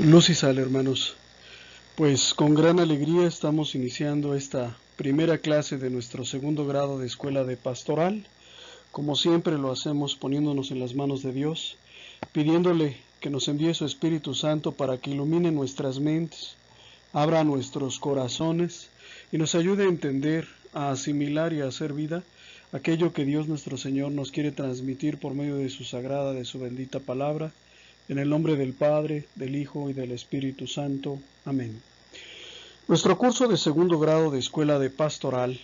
Luz y sal, hermanos. Pues con gran alegría estamos iniciando esta primera clase de nuestro segundo grado de escuela de pastoral. Como siempre lo hacemos poniéndonos en las manos de Dios, pidiéndole que nos envíe su Espíritu Santo para que ilumine nuestras mentes, abra nuestros corazones y nos ayude a entender, a asimilar y a hacer vida aquello que Dios nuestro Señor nos quiere transmitir por medio de su sagrada, de su bendita palabra. En el nombre del Padre, del Hijo y del Espíritu Santo. Amén. Nuestro curso de segundo grado de Escuela de Pastoral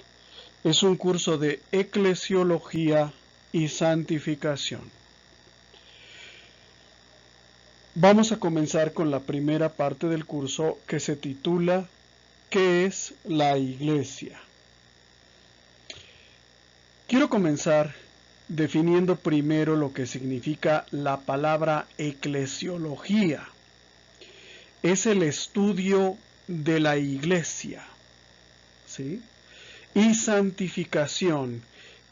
es un curso de eclesiología y santificación. Vamos a comenzar con la primera parte del curso que se titula ¿Qué es la Iglesia? Quiero comenzar definiendo primero lo que significa la palabra eclesiología. Es el estudio de la iglesia, ¿sí? Y santificación.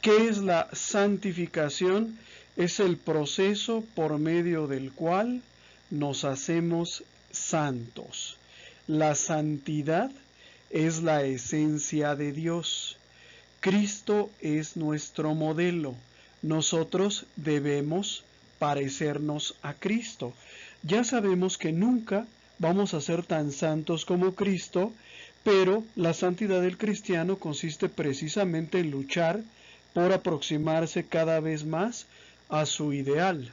¿Qué es la santificación? Es el proceso por medio del cual nos hacemos santos. La santidad es la esencia de Dios. Cristo es nuestro modelo. Nosotros debemos parecernos a Cristo. Ya sabemos que nunca vamos a ser tan santos como Cristo, pero la santidad del cristiano consiste precisamente en luchar por aproximarse cada vez más a su ideal.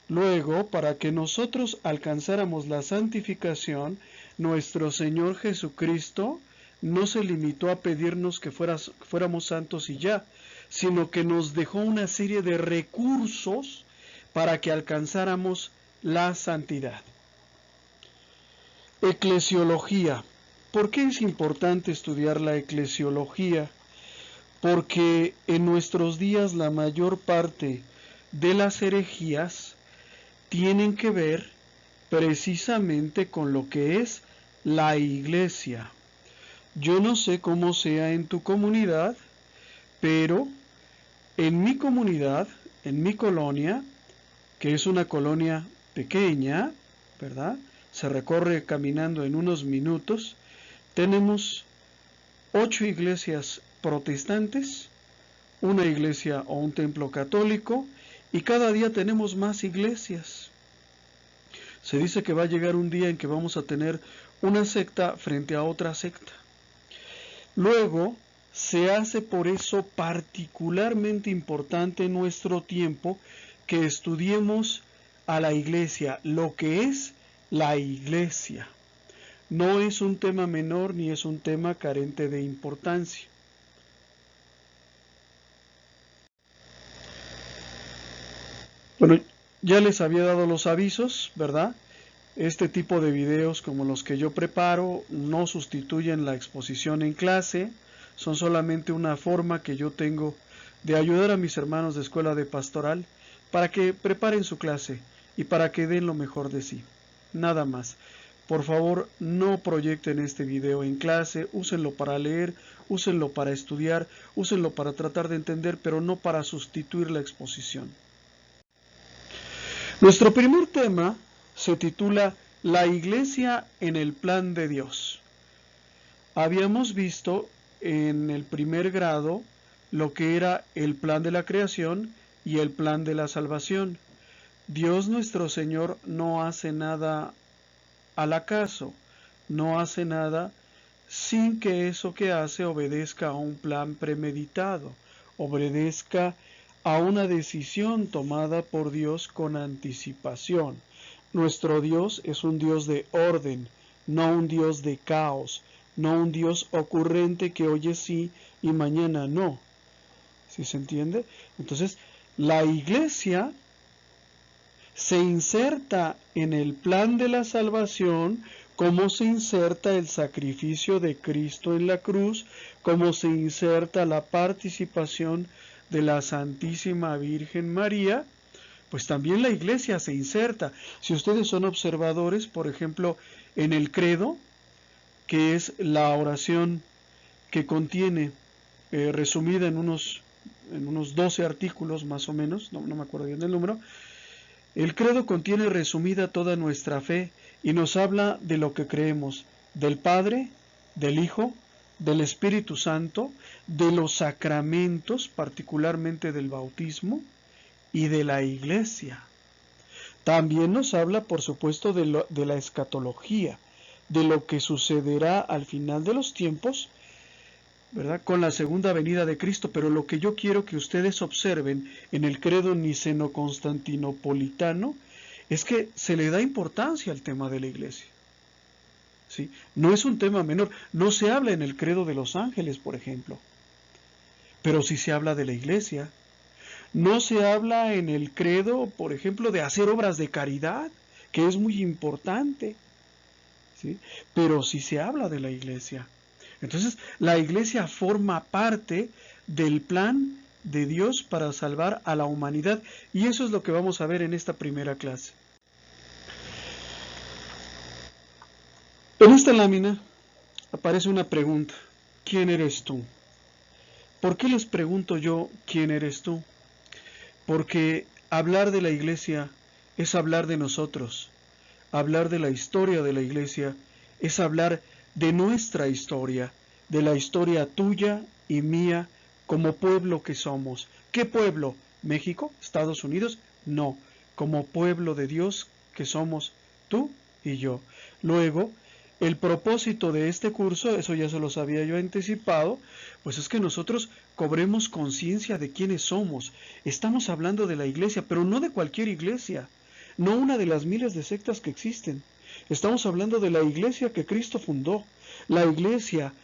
Luego, para que nosotros alcanzáramos la santificación, nuestro Señor Jesucristo no se limitó a pedirnos que fuéramos santos y ya, sino que nos dejó una serie de recursos para que alcanzáramos la santidad. Eclesiología. ¿Por qué es importante estudiar la eclesiología? Porque en nuestros días la mayor parte de las herejías tienen que ver precisamente con lo que es la iglesia. Yo no sé cómo sea en tu comunidad, pero en mi comunidad, en mi colonia, que es una colonia pequeña, ¿verdad? Se recorre caminando en unos minutos. Tenemos 8 iglesias protestantes, una iglesia o un templo católico, y cada día tenemos más iglesias. Se dice que va a llegar un día en que vamos a tener una secta frente a otra secta. Luego, se hace por eso particularmente importante en nuestro tiempo que estudiemos a la iglesia, lo que es la iglesia. No es un tema menor ni es un tema carente de importancia. Bueno, ya les había dado los avisos, ¿verdad? Este tipo de videos como los que yo preparo no sustituyen la exposición en clase, son solamente una forma que yo tengo de ayudar a mis hermanos de escuela de pastoral para que preparen su clase y para que den lo mejor de sí. Nada más. Por favor, no proyecten este video en clase, úsenlo para leer, úsenlo para estudiar, úsenlo para tratar de entender, pero no para sustituir la exposición. Nuestro primer tema se titula La Iglesia en el plan de Dios. Habíamos visto en el primer grado lo que era el plan de la creación y el plan de la salvación. Dios nuestro Señor no hace nada al acaso, no hace nada sin que eso que hace obedezca a un plan premeditado, obedezca a una decisión tomada por Dios con anticipación. Nuestro Dios es un Dios de orden, no un Dios de caos, no un Dios ocurrente que hoy sí y mañana no. ¿Sí se entiende? Entonces, la iglesia se inserta en el plan de la salvación como se inserta el sacrificio de Cristo en la cruz, como se inserta la participación de la Santísima Virgen María, pues también la iglesia se inserta. Si ustedes son observadores, por ejemplo, en el credo, que es la oración que contiene, resumida en unos 12 artículos más o menos, no me acuerdo bien del número, El credo contiene resumida toda nuestra fe y nos habla de lo que creemos, del Padre, del Hijo, del Espíritu Santo, de los sacramentos, particularmente del bautismo, y de la Iglesia. También nos habla, por supuesto, de la escatología, de lo que sucederá al final de los tiempos, ¿verdad?, con la segunda venida de Cristo. Pero lo que yo quiero que ustedes observen en el credo niceno-constantinopolitano es que se le da importancia al tema de la Iglesia. ¿Sí? No es un tema menor. No se habla en el credo de los ángeles, por ejemplo, pero sí se habla de la Iglesia. No se habla en el credo, por ejemplo, de hacer obras de caridad, que es muy importante, ¿sí? Pero sí se habla de la Iglesia. Entonces, la Iglesia forma parte del plan de Dios para salvar a la humanidad, y eso es lo que vamos a ver en esta primera clase. En esta lámina aparece una pregunta: ¿quién eres tú? ¿Por qué les pregunto yo quién eres tú? Porque hablar de la Iglesia es hablar de nosotros. Hablar de la historia de la Iglesia es hablar de nuestra historia, de la historia tuya y mía como pueblo que somos. ¿Qué pueblo? ¿México? ¿Estados Unidos? No, como pueblo de Dios que somos tú y yo. Luego, el propósito de este curso, eso ya se los había yo anticipado, pues es que nosotros cobremos conciencia de quiénes somos. Estamos hablando de la Iglesia, pero no de cualquier iglesia, no una de las miles de sectas que existen. Estamos hablando de la Iglesia que Cristo fundó, la Iglesia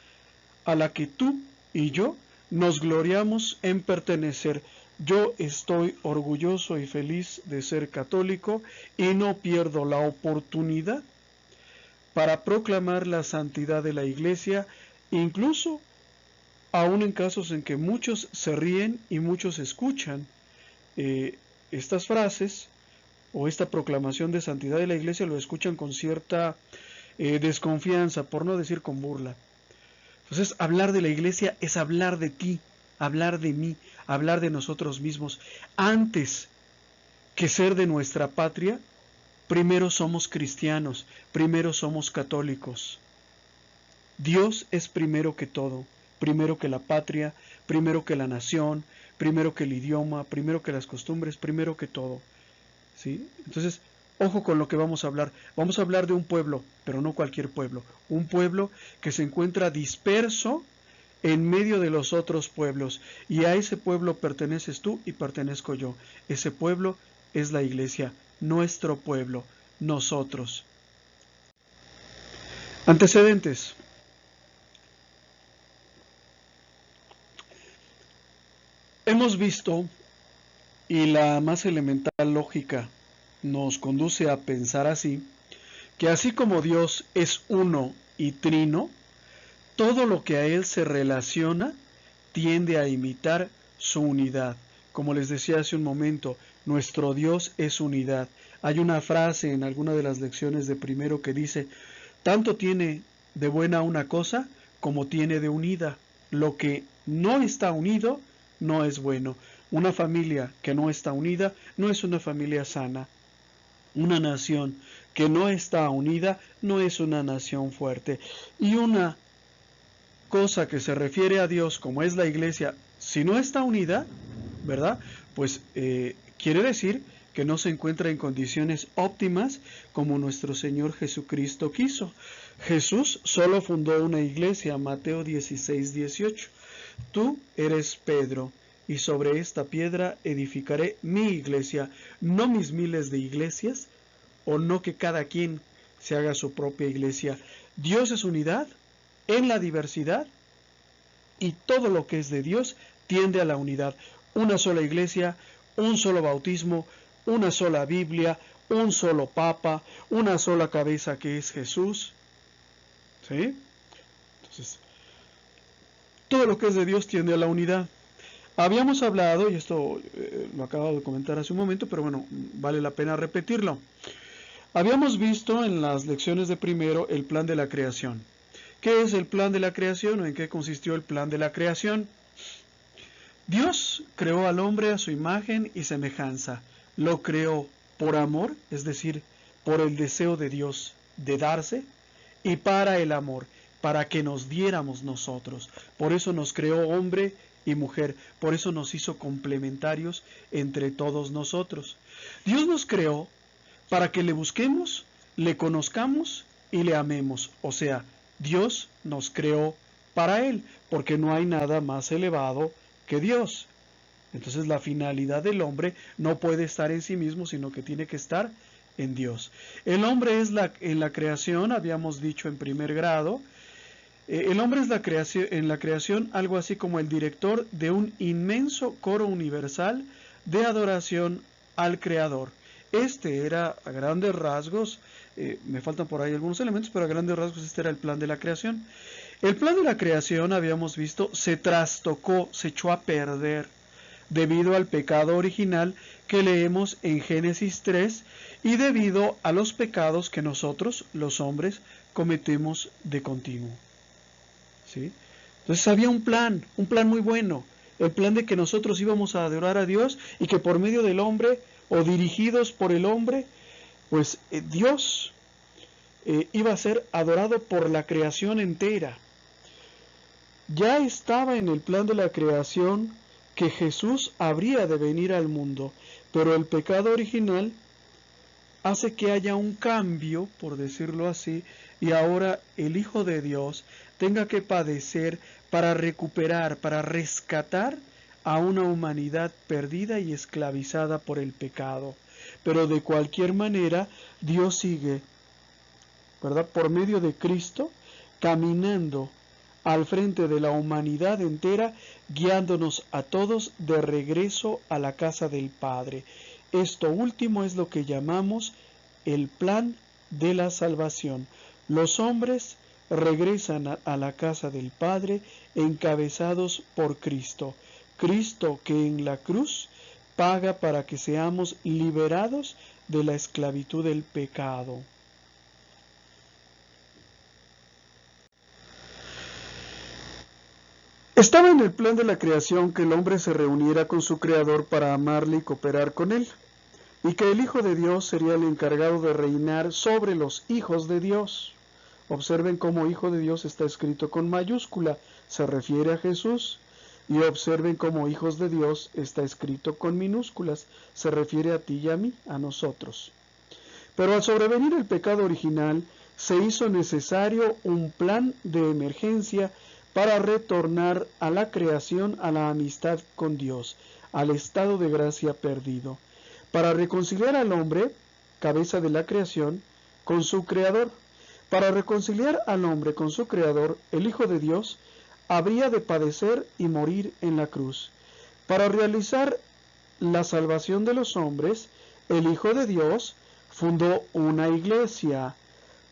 a la que tú y yo nos gloriamos en pertenecer. Yo estoy orgulloso y feliz de ser católico y no pierdo la oportunidad para proclamar la santidad de la Iglesia, incluso aún en casos en que muchos se ríen y muchos escuchan estas frases o esta proclamación de santidad de la Iglesia, lo escuchan con cierta desconfianza, por no decir con burla. Entonces, hablar de la Iglesia es hablar de ti, hablar de mí, hablar de nosotros mismos. Antes que ser de nuestra patria, primero somos cristianos, primero somos católicos. Dios es primero que todo, primero que la patria, primero que la nación, primero que el idioma, primero que las costumbres, primero que todo. ¿Sí? Entonces, ojo con lo que vamos a hablar. Vamos a hablar de un pueblo, pero no cualquier pueblo. Un pueblo que se encuentra disperso en medio de los otros pueblos. Y a ese pueblo perteneces tú y pertenezco yo. Ese pueblo es la Iglesia, nuestro pueblo, nosotros. Antecedentes. Hemos visto, y la más elemental lógica nos conduce a pensar así, que así como Dios es uno y trino, todo lo que a Él se relaciona tiende a imitar su unidad. Como les decía hace un momento, nuestro Dios es unidad. Hay una frase en alguna de las lecciones de primero que dice: tanto tiene de buena una cosa como tiene de unida. Lo que no está unido no es bueno. Una familia que no está unida no es una familia sana. Una nación que no está unida no es una nación fuerte. Y una cosa que se refiere a Dios, como es la Iglesia, si no está unida, ¿verdad? Pues quiere decir que no se encuentra en condiciones óptimas como nuestro Señor Jesucristo quiso. Jesús solo fundó una iglesia, Mateo 16:18. Tú eres Pedro, y sobre esta piedra edificaré mi iglesia, no mis miles de iglesias, o no que cada quien se haga su propia iglesia. Dios es unidad en la diversidad, y todo lo que es de Dios tiende a la unidad. Una sola iglesia, un solo bautismo, una sola Biblia, un solo Papa, una sola cabeza que es Jesús. ¿Sí? Entonces, todo lo que es de Dios tiende a la unidad. Habíamos hablado, y esto lo acabo de comentar hace un momento, pero bueno, vale la pena repetirlo. Habíamos visto en las lecciones de primero el plan de la creación. ¿Qué es el plan de la creación o en qué consistió el plan de la creación? Dios creó al hombre a su imagen y semejanza. Lo creó por amor, es decir, por el deseo de Dios de darse, y para el amor, para que nos diéramos nosotros. Por eso nos creó hombre y mujer, por eso nos hizo complementarios entre todos nosotros. Dios nos creó para que le busquemos, le conozcamos y le amemos. O sea, Dios nos creó para Él, porque no hay nada más elevado que Dios. Entonces la finalidad del hombre no puede estar en sí mismo, sino que tiene que estar en Dios. El hombre es en la creación, habíamos dicho en primer grado, el hombre es en la creación algo así como el director de un inmenso coro universal de adoración al Creador. Este era a grandes rasgos, me faltan por ahí algunos elementos, pero a grandes rasgos este era el plan de la creación. El plan de la creación, habíamos visto, se trastocó, se echó a perder debido al pecado original que leemos en Génesis 3 y debido a los pecados que nosotros, los hombres, cometemos de continuo. ¿Sí? Entonces había un plan muy bueno, el plan de que nosotros íbamos a adorar a Dios y que por medio del hombre o dirigidos por el hombre, pues Dios iba a ser adorado por la creación entera. Ya estaba en el plan de la creación que Jesús habría de venir al mundo, pero el pecado original hace que haya un cambio, por decirlo así, y ahora el Hijo de Dios tenga que padecer para recuperar, para rescatar a una humanidad perdida y esclavizada por el pecado. Pero de cualquier manera, Dios sigue, ¿verdad?, por medio de Cristo, caminando al frente de la humanidad entera, guiándonos a todos de regreso a la casa del Padre. Esto último es lo que llamamos el plan de la salvación. Los hombres regresan a la casa del Padre encabezados por Cristo. Cristo que en la cruz paga para que seamos liberados de la esclavitud del pecado. Estaba en el plan de la creación que el hombre se reuniera con su Creador para amarle y cooperar con él, y que el Hijo de Dios sería el encargado de reinar sobre los hijos de Dios. Observen cómo Hijo de Dios está escrito con mayúscula, se refiere a Jesús, y observen cómo hijos de Dios está escrito con minúsculas, se refiere a ti y a mí, a nosotros. Pero al sobrevenir el pecado original, se hizo necesario un plan de emergencia para retornar a la creación, a la amistad con Dios, al estado de gracia perdido, para reconciliar al hombre, cabeza de la creación, con su Creador. Para reconciliar al hombre con su Creador, el Hijo de Dios habría de padecer y morir en la cruz. Para realizar la salvación de los hombres, el Hijo de Dios fundó una iglesia.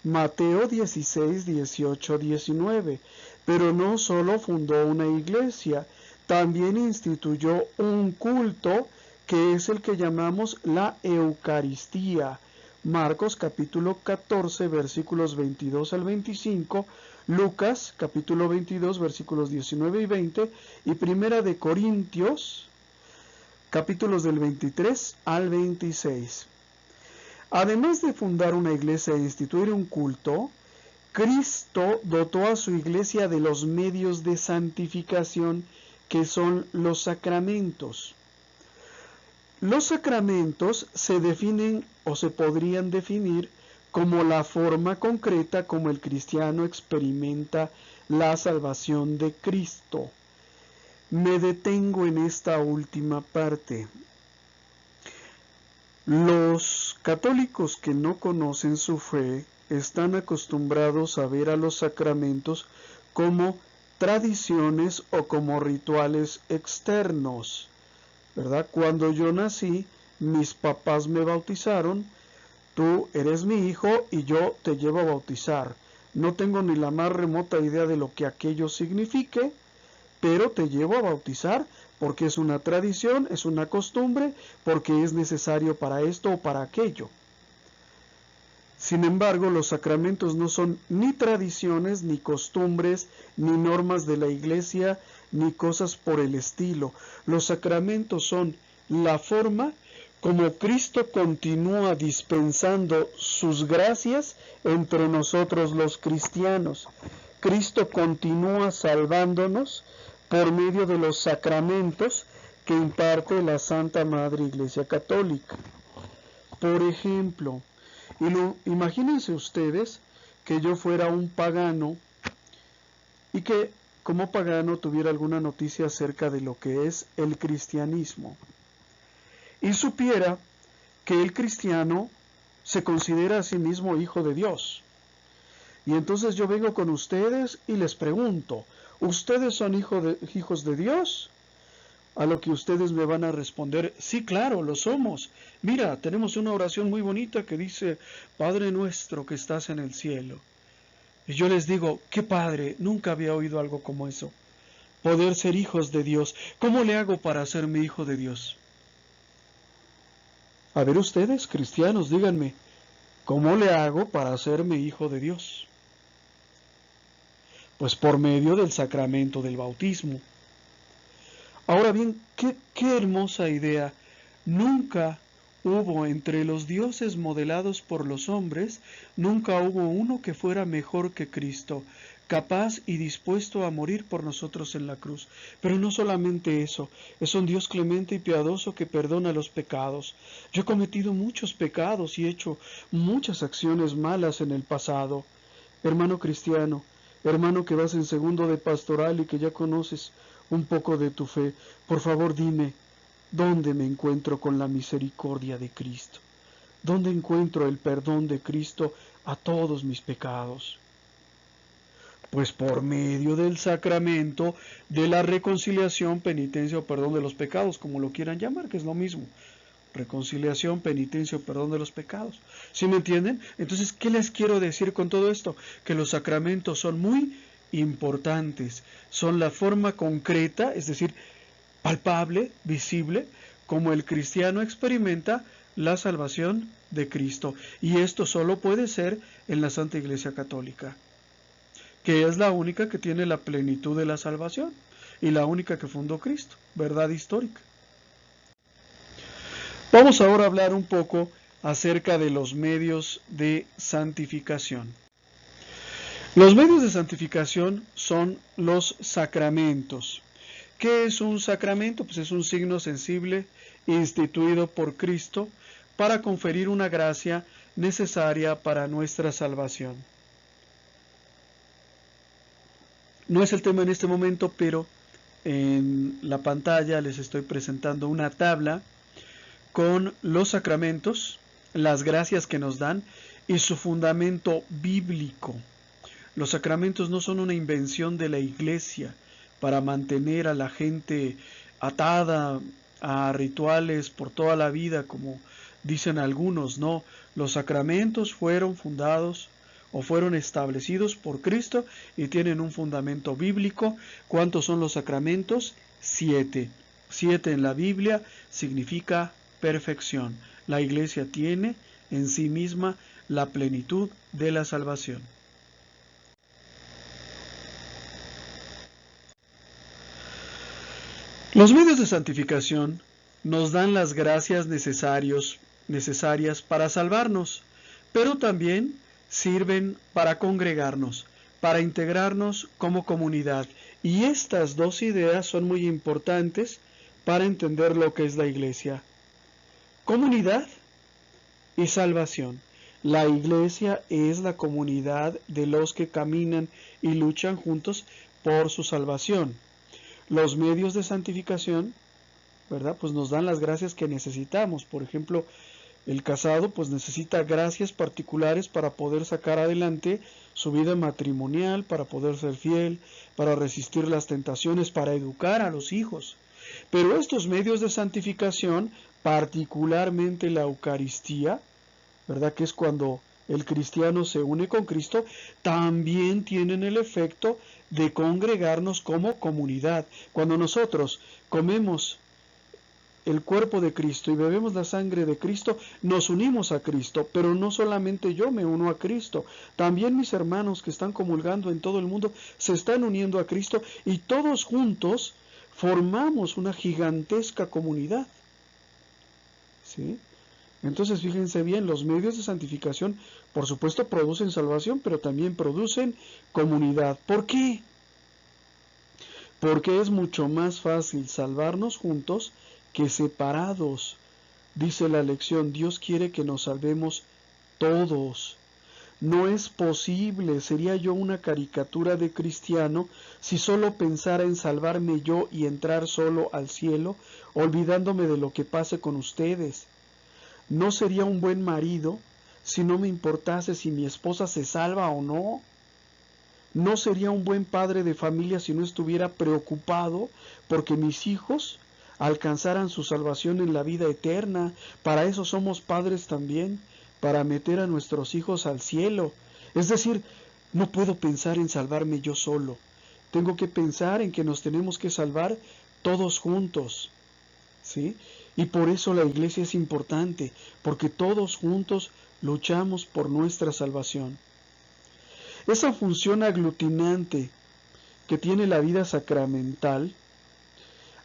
Mateo 16, 18, 19. Pero no solo fundó una iglesia, también instituyó un culto que es el que llamamos la Eucaristía. Marcos capítulo 14 versículos 22 al 25, Lucas capítulo 22 versículos 19 y 20 y Primera de Corintios capítulos del 23 al 26. Además de fundar una iglesia e instituir un culto, Cristo dotó a su iglesia de los medios de santificación que son los sacramentos. Los sacramentos se definen o se podrían definir como la forma concreta como el cristiano experimenta la salvación de Cristo. Me detengo en esta última parte. Los católicos que no conocen su fe están acostumbrados a ver a los sacramentos como tradiciones o como rituales externos, ¿verdad? Cuando yo nací, mis papás me bautizaron, tú eres mi hijo y yo te llevo a bautizar. No tengo ni la más remota idea de lo que aquello signifique, pero te llevo a bautizar porque es una tradición, es una costumbre, porque es necesario para esto o para aquello. Sin embargo, los sacramentos no son ni tradiciones, ni costumbres, ni normas de la iglesia, ni cosas por el estilo. Los sacramentos son la forma como Cristo continúa dispensando sus gracias entre nosotros los cristianos. Cristo continúa salvándonos por medio de los sacramentos que imparte la Santa Madre Iglesia Católica. Por ejemplo, imagínense ustedes que yo fuera un pagano y que como pagano tuviera alguna noticia acerca de lo que es el cristianismo y supiera que el cristiano se considera a sí mismo hijo de Dios. Y entonces yo vengo con ustedes y les pregunto, ¿ustedes son hijos de Dios? A lo que ustedes me van a responder, sí, claro, lo somos. Mira, tenemos una oración muy bonita que dice, Padre nuestro que estás en el cielo. Y yo les digo, qué padre, nunca había oído algo como eso. Poder ser hijos de Dios. ¿Cómo le hago para ser mi hijo de Dios? A ver ustedes, cristianos, díganme, ¿cómo le hago para ser mi hijo de Dios? Pues por medio del sacramento del bautismo. Ahora bien, qué hermosa idea. Nunca hubo entre los dioses modelados por los hombres, nunca hubo uno que fuera mejor que Cristo, capaz y dispuesto a morir por nosotros en la cruz. Pero no solamente eso, es un Dios clemente y piadoso que perdona los pecados. Yo he cometido muchos pecados y he hecho muchas acciones malas en el pasado. Hermano cristiano, hermano que vas en segundo de pastoral y que ya conoces un poco de tu fe, por favor dime, ¿dónde me encuentro con la misericordia de Cristo? ¿Dónde encuentro el perdón de Cristo a todos mis pecados? Pues por medio del sacramento de la reconciliación, penitencia o perdón de los pecados, como lo quieran llamar, que es lo mismo. Reconciliación, penitencia o perdón de los pecados. ¿Sí me entienden? Entonces, ¿qué les quiero decir con todo esto? Que los sacramentos son muy importantes. Son la forma concreta, es decir, palpable, visible, como el cristiano experimenta la salvación de Cristo. Y esto solo puede ser en la Santa Iglesia Católica, que es la única que tiene la plenitud de la salvación y la única que fundó Cristo, verdad histórica. Vamos ahora a hablar un poco acerca de los medios de santificación. Los medios de santificación son los sacramentos. ¿Qué es un sacramento? Pues es un signo sensible instituido por Cristo para conferir una gracia necesaria para nuestra salvación. No es el tema en este momento, pero en la pantalla les estoy presentando una tabla con los sacramentos, las gracias que nos dan y su fundamento bíblico. Los sacramentos no son una invención de la Iglesia para mantener a la gente atada a rituales por toda la vida, como dicen algunos. No, los sacramentos fueron fundados o fueron establecidos por Cristo y tienen un fundamento bíblico. ¿Cuántos son los sacramentos? 7. 7 en la Biblia significa perfección. La Iglesia tiene en sí misma la plenitud de la salvación. Los medios de santificación nos dan las gracias necesarias para salvarnos, pero también sirven para congregarnos, para integrarnos como comunidad. Y estas dos ideas son muy importantes para entender lo que es la Iglesia. Comunidad y salvación. La Iglesia es la comunidad de los que caminan y luchan juntos por su salvación. Los medios de santificación, ¿verdad? Pues nos dan las gracias que necesitamos. Por ejemplo, el casado pues necesita gracias particulares para poder sacar adelante su vida matrimonial, para poder ser fiel, para resistir las tentaciones, para educar a los hijos. Pero estos medios de santificación, particularmente la Eucaristía, ¿verdad? Que es cuando el cristiano se une con Cristo, también tienen el efecto de congregarnos como comunidad. Cuando nosotros comemos el cuerpo de Cristo y bebemos la sangre de Cristo, nos unimos a Cristo, pero no solamente yo me uno a Cristo, también mis hermanos que están comulgando en todo el mundo se están uniendo a Cristo y todos juntos formamos una gigantesca comunidad. ¿sí? Entonces, fíjense bien, los medios de santificación, por supuesto, producen salvación, pero también producen comunidad. ¿Por qué? Porque es mucho más fácil salvarnos juntos que separados. Dice la lección, Dios quiere que nos salvemos todos. No es posible, sería yo una caricatura de cristiano si solo pensara en salvarme yo y entrar solo al cielo, olvidándome de lo que pase con ustedes. No sería un buen marido si no me importase si mi esposa se salva o no. No sería un buen padre de familia si no estuviera preocupado porque mis hijos alcanzaran su salvación en la vida eterna. Para eso somos padres también, para meter a nuestros hijos al cielo. Es decir, no puedo pensar en salvarme yo solo. Tengo que pensar en que nos tenemos que salvar todos juntos, ¿sí? Y por eso la iglesia es importante, porque todos juntos luchamos por nuestra salvación. Esa función aglutinante que tiene la vida sacramental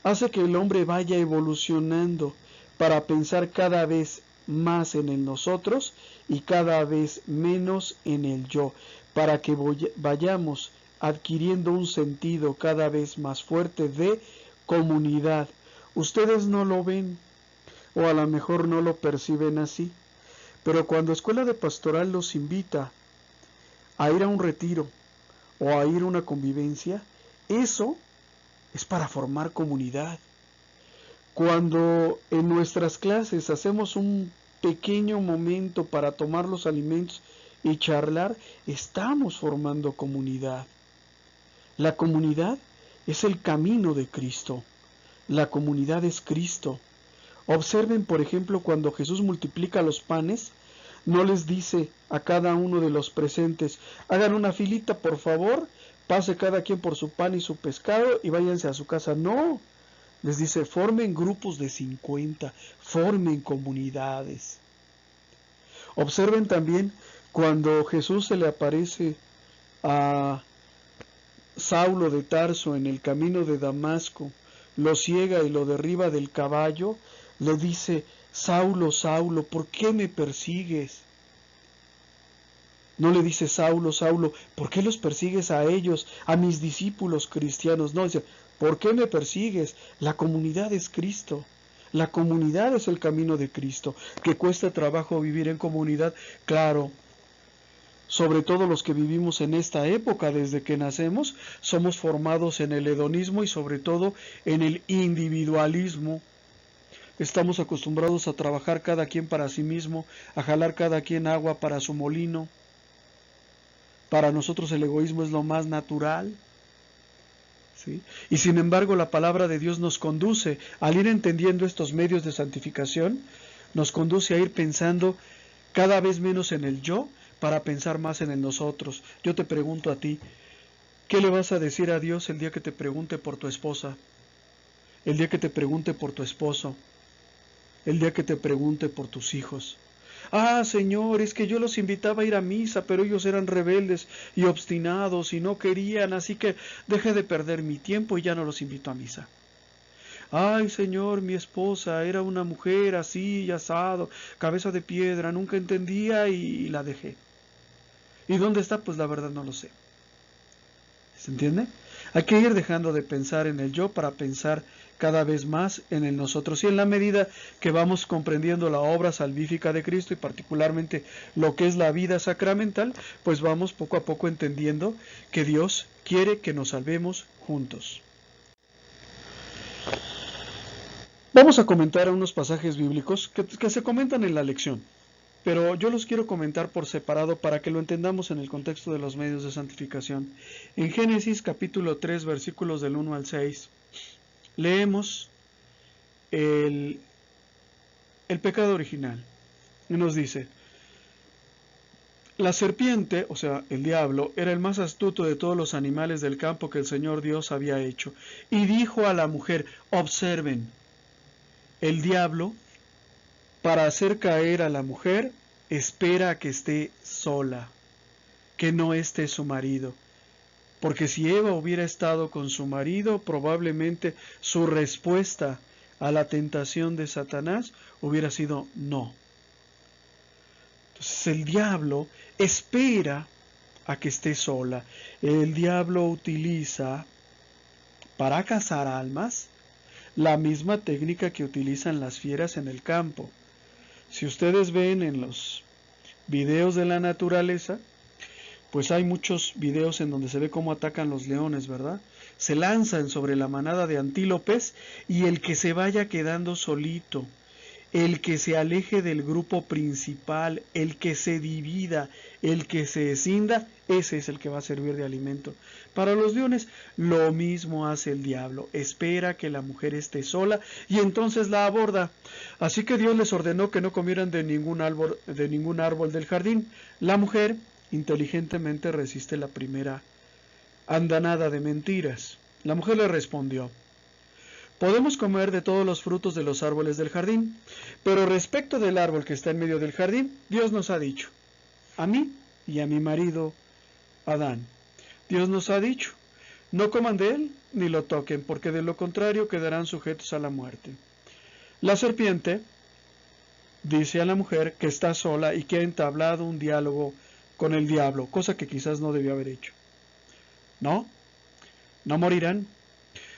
hace que el hombre vaya evolucionando para pensar cada vez más en el nosotros y cada vez menos en el yo, para que vayamos adquiriendo un sentido cada vez más fuerte de comunidad. Ustedes no lo ven, o a lo mejor no lo perciben así, pero cuando Escuela de Pastoral los invita a ir a un retiro o a ir a una convivencia, eso es para formar comunidad. Cuando en nuestras clases hacemos un pequeño momento para tomar los alimentos y charlar, estamos formando comunidad. La comunidad es el camino de Cristo. La comunidad es Cristo. Observen, por ejemplo, cuando Jesús multiplica los panes, no les dice a cada uno de los presentes, hagan una filita por favor, pase cada quien por su pan y su pescado y váyanse a su casa. No, les dice, formen grupos de 50, formen comunidades. Observen también cuando Jesús se le aparece a Saulo de Tarso en el camino de Damasco, lo ciega y lo derriba del caballo, le dice, Saulo, Saulo, ¿por qué me persigues? No le dice, Saulo, Saulo, ¿por qué los persigues a ellos, a mis discípulos cristianos? No, dice, ¿por qué me persigues? La comunidad es Cristo. La comunidad es el camino de Cristo. ¿Que cuesta trabajo vivir en comunidad? Claro. Sobre todo los que vivimos en esta época, desde que nacemos, somos formados en el hedonismo y sobre todo en el individualismo. Estamos acostumbrados a trabajar cada quien para sí mismo, a jalar cada quien agua para su molino. Para nosotros el egoísmo es lo más natural, ¿sí? Y sin embargo la palabra de Dios nos conduce, al ir entendiendo estos medios de santificación, nos conduce a ir pensando cada vez menos en el yo, para pensar más en el nosotros. Yo te pregunto a ti, ¿qué le vas a decir a Dios el día que te pregunte por tu esposa? El día que te pregunte por tu esposo, el día que te pregunte por tus hijos. Ah, Señor, es que yo los invitaba a ir a misa, pero ellos eran rebeldes y obstinados y no querían, así que dejé de perder mi tiempo y ya no los invito a misa. Ay, Señor, mi esposa era una mujer así, asado, cabeza de piedra, nunca entendía y la dejé. ¿Y dónde está? Pues la verdad no lo sé. ¿Se entiende? Hay que ir dejando de pensar en el yo para pensar cada vez más en el nosotros. Y en la medida que vamos comprendiendo la obra salvífica de Cristo y particularmente lo que es la vida sacramental, pues vamos poco a poco entendiendo que Dios quiere que nos salvemos juntos. Vamos a comentar unos pasajes bíblicos que se comentan en la lección, pero yo los quiero comentar por separado para que lo entendamos en el contexto de los medios de santificación. En Génesis capítulo 3, versículos del 1 al 6, leemos el pecado original. Y nos dice, la serpiente, o sea, el diablo, era el más astuto de todos los animales del campo que el Señor Dios había hecho. Y dijo a la mujer, observen, el diablo, para hacer caer a la mujer, espera a que esté sola, que no esté su marido. Porque si Eva hubiera estado con su marido, probablemente su respuesta a la tentación de Satanás hubiera sido no. Entonces el diablo espera a que esté sola. El diablo utiliza para cazar almas la misma técnica que utilizan las fieras en el campo. Si ustedes ven en los videos de la naturaleza, pues hay muchos videos en donde se ve cómo atacan los leones, ¿verdad? Se lanzan sobre la manada de antílopes y el que se vaya quedando solito, el que se aleje del grupo principal, el que se divida, el que se escinda, ese es el que va a servir de alimento. Para los leones, lo mismo hace el diablo. Espera que la mujer esté sola y entonces la aborda. Así que Dios les ordenó que no comieran de ningún árbol del jardín. La mujer inteligentemente resiste la primera andanada de mentiras. La mujer le respondió: podemos comer de todos los frutos de los árboles del jardín, pero respecto del árbol que está en medio del jardín, Dios nos ha dicho, a mí y a mi marido Adán, Dios nos ha dicho, no coman de él ni lo toquen, porque de lo contrario quedarán sujetos a la muerte. La serpiente dice a la mujer que está sola y que ha entablado un diálogo con el diablo, cosa que quizás no debió haber hecho. No morirán.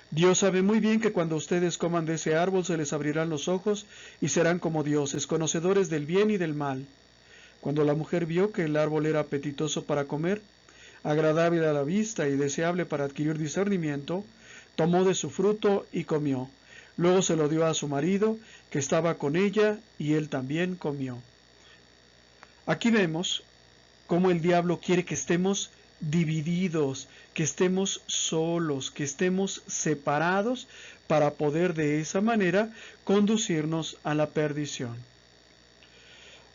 Dios sabe muy bien que cuando ustedes coman de ese árbol se les abrirán los ojos y serán como dioses, conocedores del bien y del mal. Cuando la mujer vio que el árbol era apetitoso para comer, agradable a la vista y deseable para adquirir discernimiento, tomó de su fruto y comió. Luego se lo dio a su marido, que estaba con ella, y él también comió. Aquí vemos cómo el diablo quiere que estemos divididos, que estemos solos, que estemos separados para poder de esa manera conducirnos a la perdición.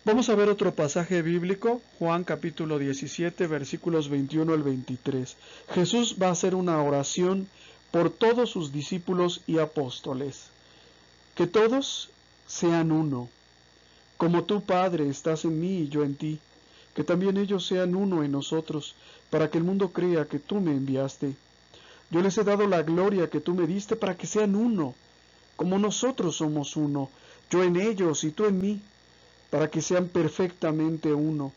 Vamos a ver otro pasaje bíblico, Juan capítulo 17, versículos 21 al 23. Jesús va a hacer una oración por todos sus discípulos y apóstoles. Que todos sean uno, como tú, Padre, estás en mí y yo en ti. Que también ellos sean uno en nosotros, para que el mundo crea que tú me enviaste. Yo les he dado la gloria que tú me diste para que sean uno, como nosotros somos uno, yo en ellos y tú en mí, para que sean perfectamente uno,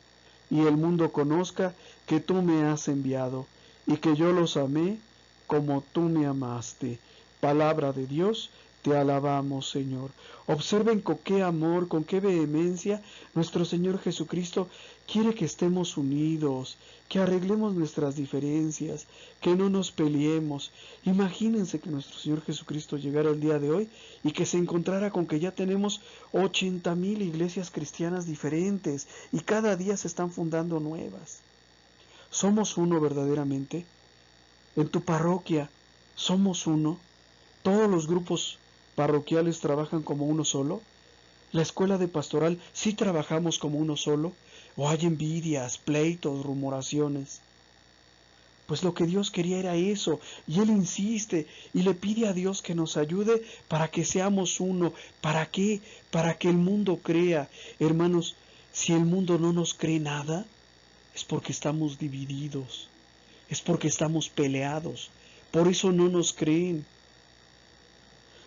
y el mundo conozca que tú me has enviado, y que yo los amé como tú me amaste. Palabra de Dios, te alabamos, Señor. Observen con qué amor, con qué vehemencia nuestro Señor Jesucristo quiere que estemos unidos, que arreglemos nuestras diferencias, que no nos peleemos. Imagínense que nuestro Señor Jesucristo llegara el día de hoy y que se encontrara con que ya tenemos 80,000 iglesias cristianas diferentes y cada día se están fundando nuevas. ¿Somos uno verdaderamente? En tu parroquia, ¿somos uno? ¿Todos los grupos parroquiales trabajan como uno solo? ¿La escuela de pastoral sí trabajamos como uno solo? ¿O hay envidias, pleitos, rumoraciones? Pues lo que Dios quería era eso, y Él insiste y le pide a Dios que nos ayude para que seamos uno. ¿Para qué? Para que el mundo crea. Hermanos, si el mundo no nos cree nada, es porque estamos divididos, es porque estamos peleados, por eso no nos creen.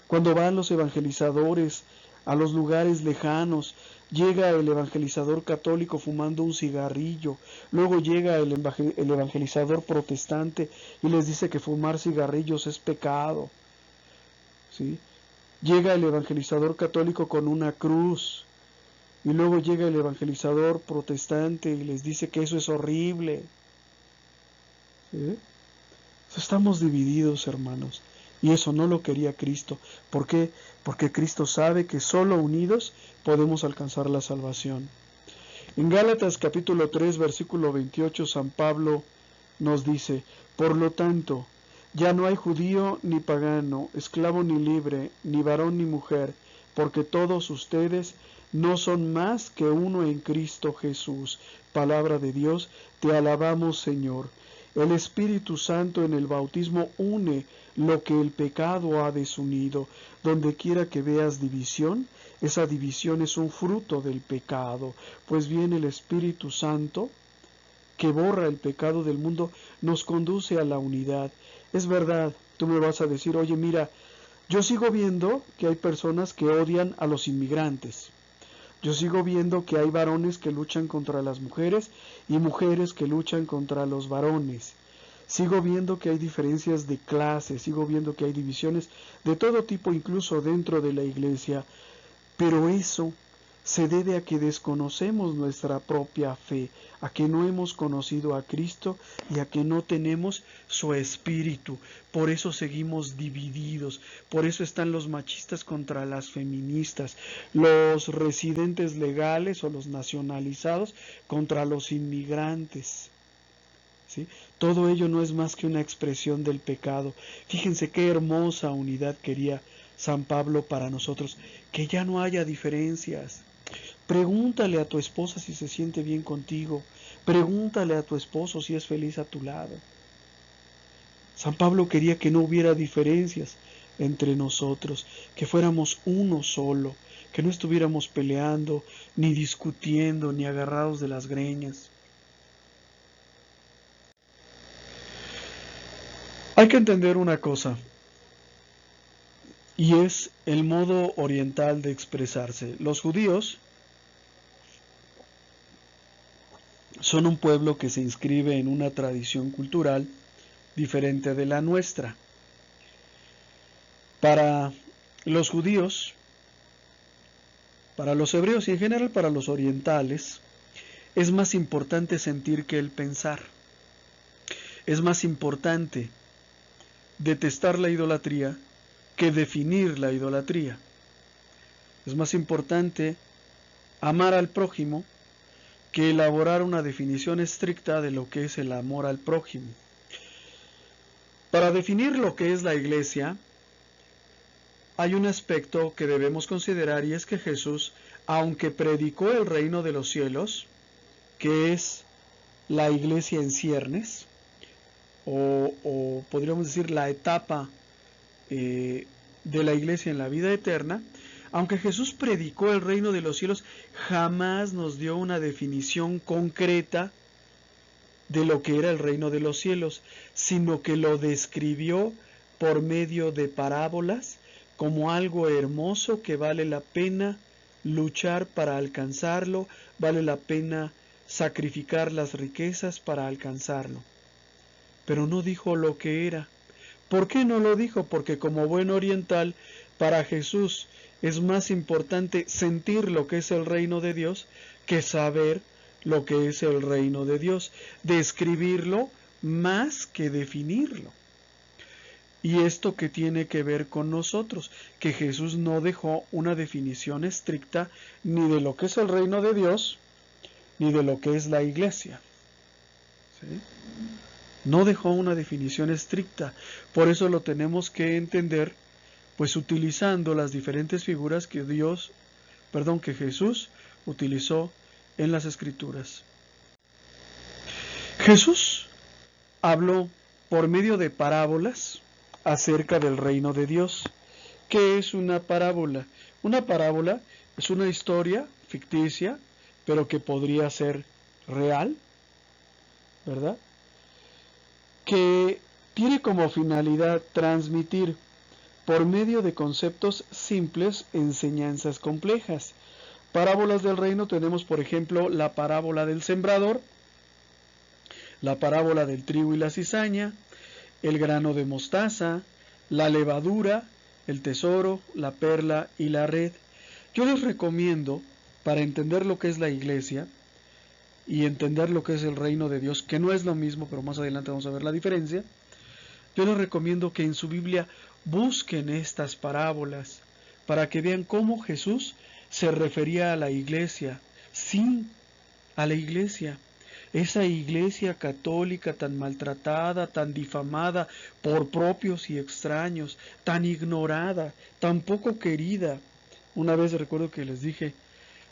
Cuando van los evangelizadores a los lugares lejanos, llega el evangelizador católico fumando un cigarrillo, luego llega el evangelizador protestante y les dice que fumar cigarrillos es pecado, ¿sí? Llega el evangelizador católico con una cruz, y luego llega el evangelizador protestante y les dice que eso es horrible, ¿sí? Estamos divididos, hermanos. Y eso no lo quería Cristo. ¿Por qué? Porque Cristo sabe que solo unidos podemos alcanzar la salvación. En Gálatas capítulo 3, versículo 28, San Pablo nos dice: por lo tanto, ya no hay judío ni pagano, esclavo ni libre, ni varón ni mujer, porque todos ustedes no son más que uno en Cristo Jesús. Palabra de Dios, te alabamos, Señor. El Espíritu Santo en el bautismo une lo que el pecado ha desunido. Donde quiera que veas división, esa división es un fruto del pecado. Pues bien, el Espíritu Santo, que borra el pecado del mundo, nos conduce a la unidad. Es verdad, tú me vas a decir: oye, mira, Yo sigo viendo que hay personas que odian a los inmigrantes. Yo sigo viendo que hay varones que luchan contra las mujeres y mujeres que luchan contra los varones. Sigo viendo que hay diferencias de clase, sigo viendo que hay divisiones de todo tipo, incluso dentro de la iglesia, pero eso se debe a que desconocemos nuestra propia fe, a que no hemos conocido a Cristo y a que no tenemos su espíritu. Por eso seguimos divididos, por eso están los machistas contra las feministas, los residentes legales o los nacionalizados contra los inmigrantes. ¿Sí? Todo ello no es más que una expresión del pecado. Fíjense qué hermosa unidad quería San Pablo para nosotros, que ya no haya diferencias. Pregúntale a tu esposa si se siente bien contigo. Pregúntale a tu esposo si es feliz a tu lado. San Pablo quería que no hubiera diferencias entre nosotros, que fuéramos uno solo, que no estuviéramos peleando, ni discutiendo, ni agarrados de las greñas. Hay que entender una cosa, y es el modo oriental de expresarse. Los judíos son un pueblo que se inscribe en una tradición cultural diferente de la nuestra. Para los judíos, para los hebreos y en general para los orientales, es más importante sentir que el pensar. Es más importante detestar la idolatría que definir la idolatría. Es más importante amar al prójimo que elaborar una definición estricta de lo que es el amor al prójimo. Para definir lo que es la iglesia, hay un aspecto que debemos considerar, y es que Jesús, aunque predicó el reino de los cielos, que es la iglesia en ciernes, o podríamos decir la etapa de la iglesia en la vida eterna, aunque Jesús predicó el reino de los cielos, jamás nos dio una definición concreta de lo que era el reino de los cielos, sino que lo describió por medio de parábolas como algo hermoso que vale la pena luchar para alcanzarlo, vale la pena sacrificar las riquezas para alcanzarlo. Pero no dijo lo que era. ¿Por qué no lo dijo? Porque como buen oriental, para Jesús es más importante sentir lo que es el reino de Dios que saber lo que es el reino de Dios, describirlo más que definirlo. Y esto que tiene que ver con nosotros, que Jesús no dejó una definición estricta ni de lo que es el reino de Dios, ni de lo que es la iglesia. ¿Sí? No dejó una definición estricta, por eso lo tenemos que entender, pues utilizando las diferentes figuras que Jesús utilizó en las Escrituras. Jesús habló por medio de parábolas acerca del reino de Dios. ¿Qué es una parábola? Una parábola es una historia ficticia, pero que podría ser real, ¿verdad? Que tiene como finalidad transmitir por medio de conceptos simples enseñanzas complejas. Parábolas del reino tenemos, por ejemplo, la parábola del sembrador, la parábola del trigo y la cizaña, el grano de mostaza, la levadura, el tesoro, la perla y la red. Yo les recomiendo, para entender lo que es la iglesia y entender lo que es el reino de Dios, que no es lo mismo, pero más adelante vamos a ver la diferencia, yo les recomiendo que en su Biblia busquen estas parábolas para que vean cómo Jesús se refería a la iglesia. Sí, a la iglesia. Esa iglesia católica tan maltratada, tan difamada por propios y extraños, tan ignorada, tan poco querida. Una vez recuerdo que les dije,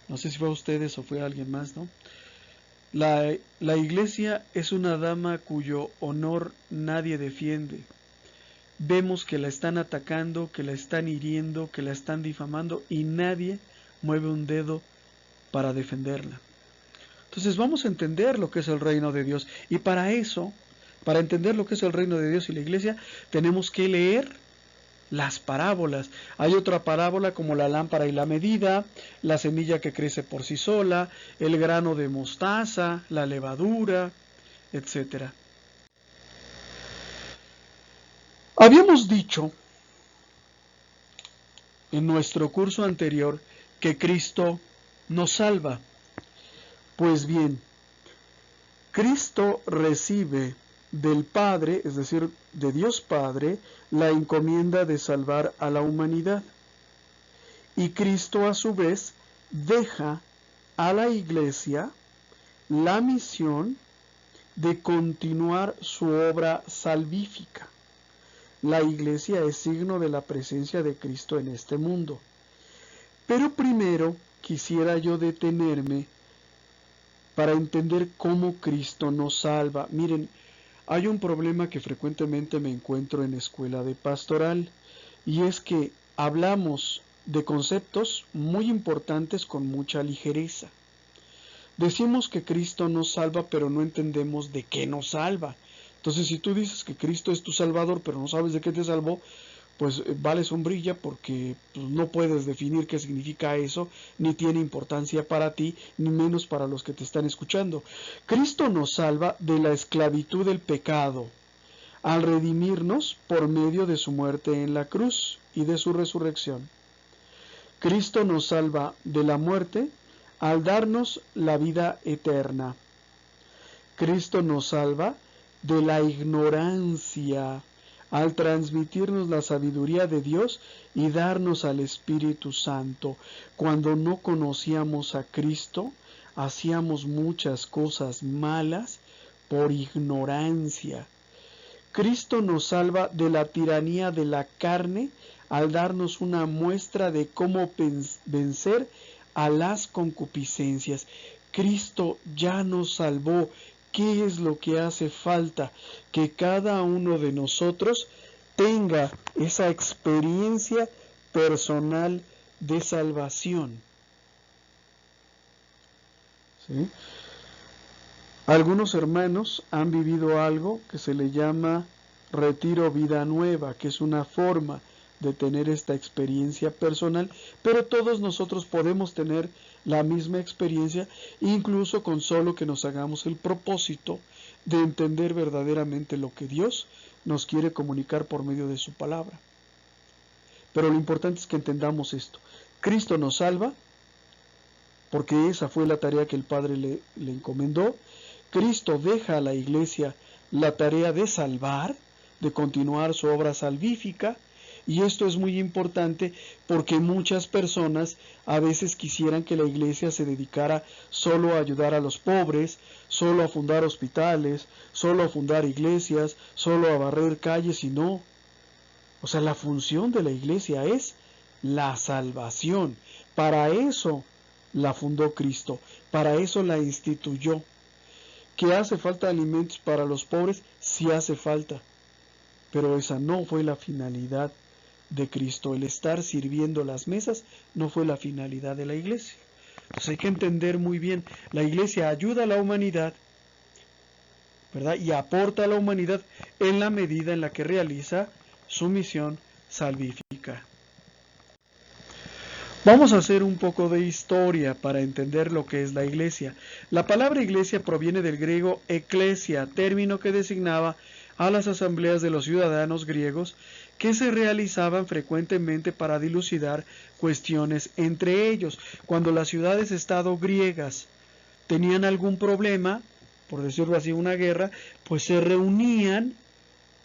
no sé si fue a ustedes o fue a alguien más, ¿no? La iglesia es una dama cuyo honor nadie defiende. Vemos que la están atacando, que la están hiriendo, que la están difamando y nadie mueve un dedo para defenderla. Entonces vamos a entender lo que es el reino de Dios. Y para eso, para entender lo que es el reino de Dios y la iglesia, tenemos que leer las parábolas. Hay otra parábola como la lámpara y la medida, la semilla que crece por sí sola, el grano de mostaza, la levadura, etc. Habíamos dicho en nuestro curso anterior que Cristo nos salva. Pues bien, Cristo recibe del Padre, es decir, de Dios Padre, la encomienda de salvar a la humanidad. Y Cristo a su vez deja a la Iglesia la misión de continuar su obra salvífica. La Iglesia es signo de la presencia de Cristo en este mundo. Pero primero quisiera yo detenerme para entender cómo Cristo nos salva. Miren, hay un problema que frecuentemente me encuentro en escuela de pastoral, y es que hablamos de conceptos muy importantes con mucha ligereza. Decimos que Cristo nos salva, pero no entendemos de qué nos salva. Entonces, si tú dices que Cristo es tu Salvador, pero no sabes de qué te salvó, pues vale sombrilla, porque pues, no puedes definir qué significa eso, ni tiene importancia para ti, ni menos para los que te están escuchando. Cristo nos salva de la esclavitud del pecado, al redimirnos por medio de su muerte en la cruz y de su resurrección. Cristo nos salva de la muerte al darnos la vida eterna. Cristo nos salva de la ignorancia al transmitirnos la sabiduría de Dios y darnos al Espíritu Santo. Cuando no conocíamos a Cristo, hacíamos muchas cosas malas por ignorancia. Cristo nos salva de la tiranía de la carne al darnos una muestra de cómo vencer a las concupiscencias. Cristo ya nos salvó. ¿Qué es lo que hace falta? Que cada uno de nosotros tenga esa experiencia personal de salvación. ¿Sí? Algunos hermanos han vivido algo que se le llama retiro vida nueva, que es una forma de tener esta experiencia personal, pero todos nosotros podemos tener la misma experiencia, incluso con solo que nos hagamos el propósito de entender verdaderamente lo que Dios nos quiere comunicar por medio de su palabra. Pero lo importante es que entendamos esto. Cristo nos salva, porque esa fue la tarea que el Padre le encomendó. Cristo deja a la Iglesia la tarea de salvar, de continuar su obra salvífica, y esto es muy importante porque muchas personas a veces quisieran que la Iglesia se dedicara solo a ayudar a los pobres, solo a fundar hospitales, solo a fundar iglesias, solo a barrer calles, y no. O sea, la función de la Iglesia es la salvación. Para eso la fundó Cristo, para eso la instituyó. ¿Que hace falta alimentos para los pobres? Sí hace falta, pero esa no fue la finalidad de Cristo. El estar sirviendo las mesas no fue la finalidad de la Iglesia. Entonces hay que entender muy bien, la Iglesia ayuda a la humanidad, ¿verdad? Y aporta a la humanidad en la medida en la que realiza su misión salvífica. Vamos a hacer un poco de historia para entender lo que es la Iglesia. La palabra Iglesia proviene del griego eklesia, término que designaba a las asambleas de los ciudadanos griegos que se realizaban frecuentemente para dilucidar cuestiones entre ellos. Cuando las ciudades-estado griegas tenían algún problema, por decirlo así, una guerra, pues se reunían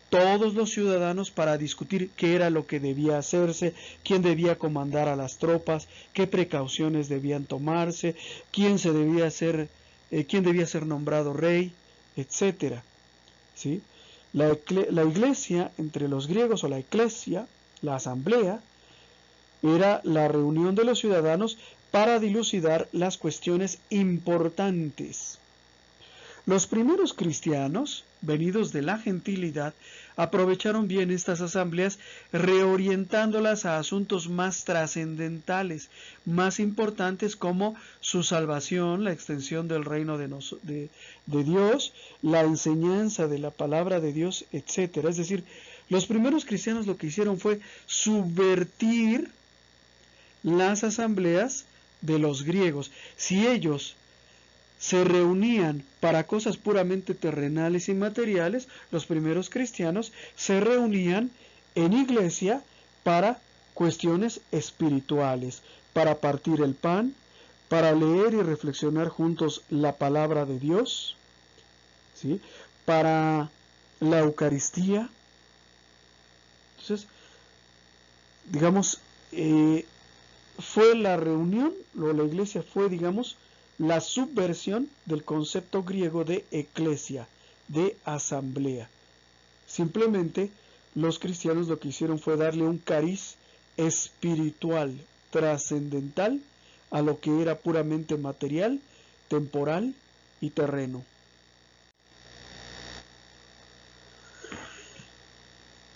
todos los ciudadanos para discutir qué era lo que debía hacerse, quién debía comandar a las tropas, qué precauciones debían tomarse, quién debía ser nombrado rey, etcétera. ¿Sí? La iglesia entre los griegos, o la eclesia, la asamblea, era la reunión de los ciudadanos para dilucidar las cuestiones importantes. Los primeros cristianos, venidos de la gentilidad, aprovecharon bien estas asambleas, reorientándolas a asuntos más trascendentales, más importantes, como su salvación, la extensión del reino de Dios, la enseñanza de la palabra de Dios, etc. Es decir, Los primeros cristianos lo que hicieron fue subvertir las asambleas de los griegos. Si ellos se reunían para cosas puramente terrenales y materiales, los primeros cristianos se reunían en iglesia para cuestiones espirituales, para partir el pan, para leer y reflexionar juntos la palabra de Dios, ¿sí? Para la Eucaristía. Entonces, digamos, fue la reunión, o la iglesia fue, digamos, la subversión del concepto griego de eclesia, de asamblea. Simplemente los cristianos lo que hicieron fue darle un cariz espiritual, trascendental, a lo que era puramente material, temporal y terreno.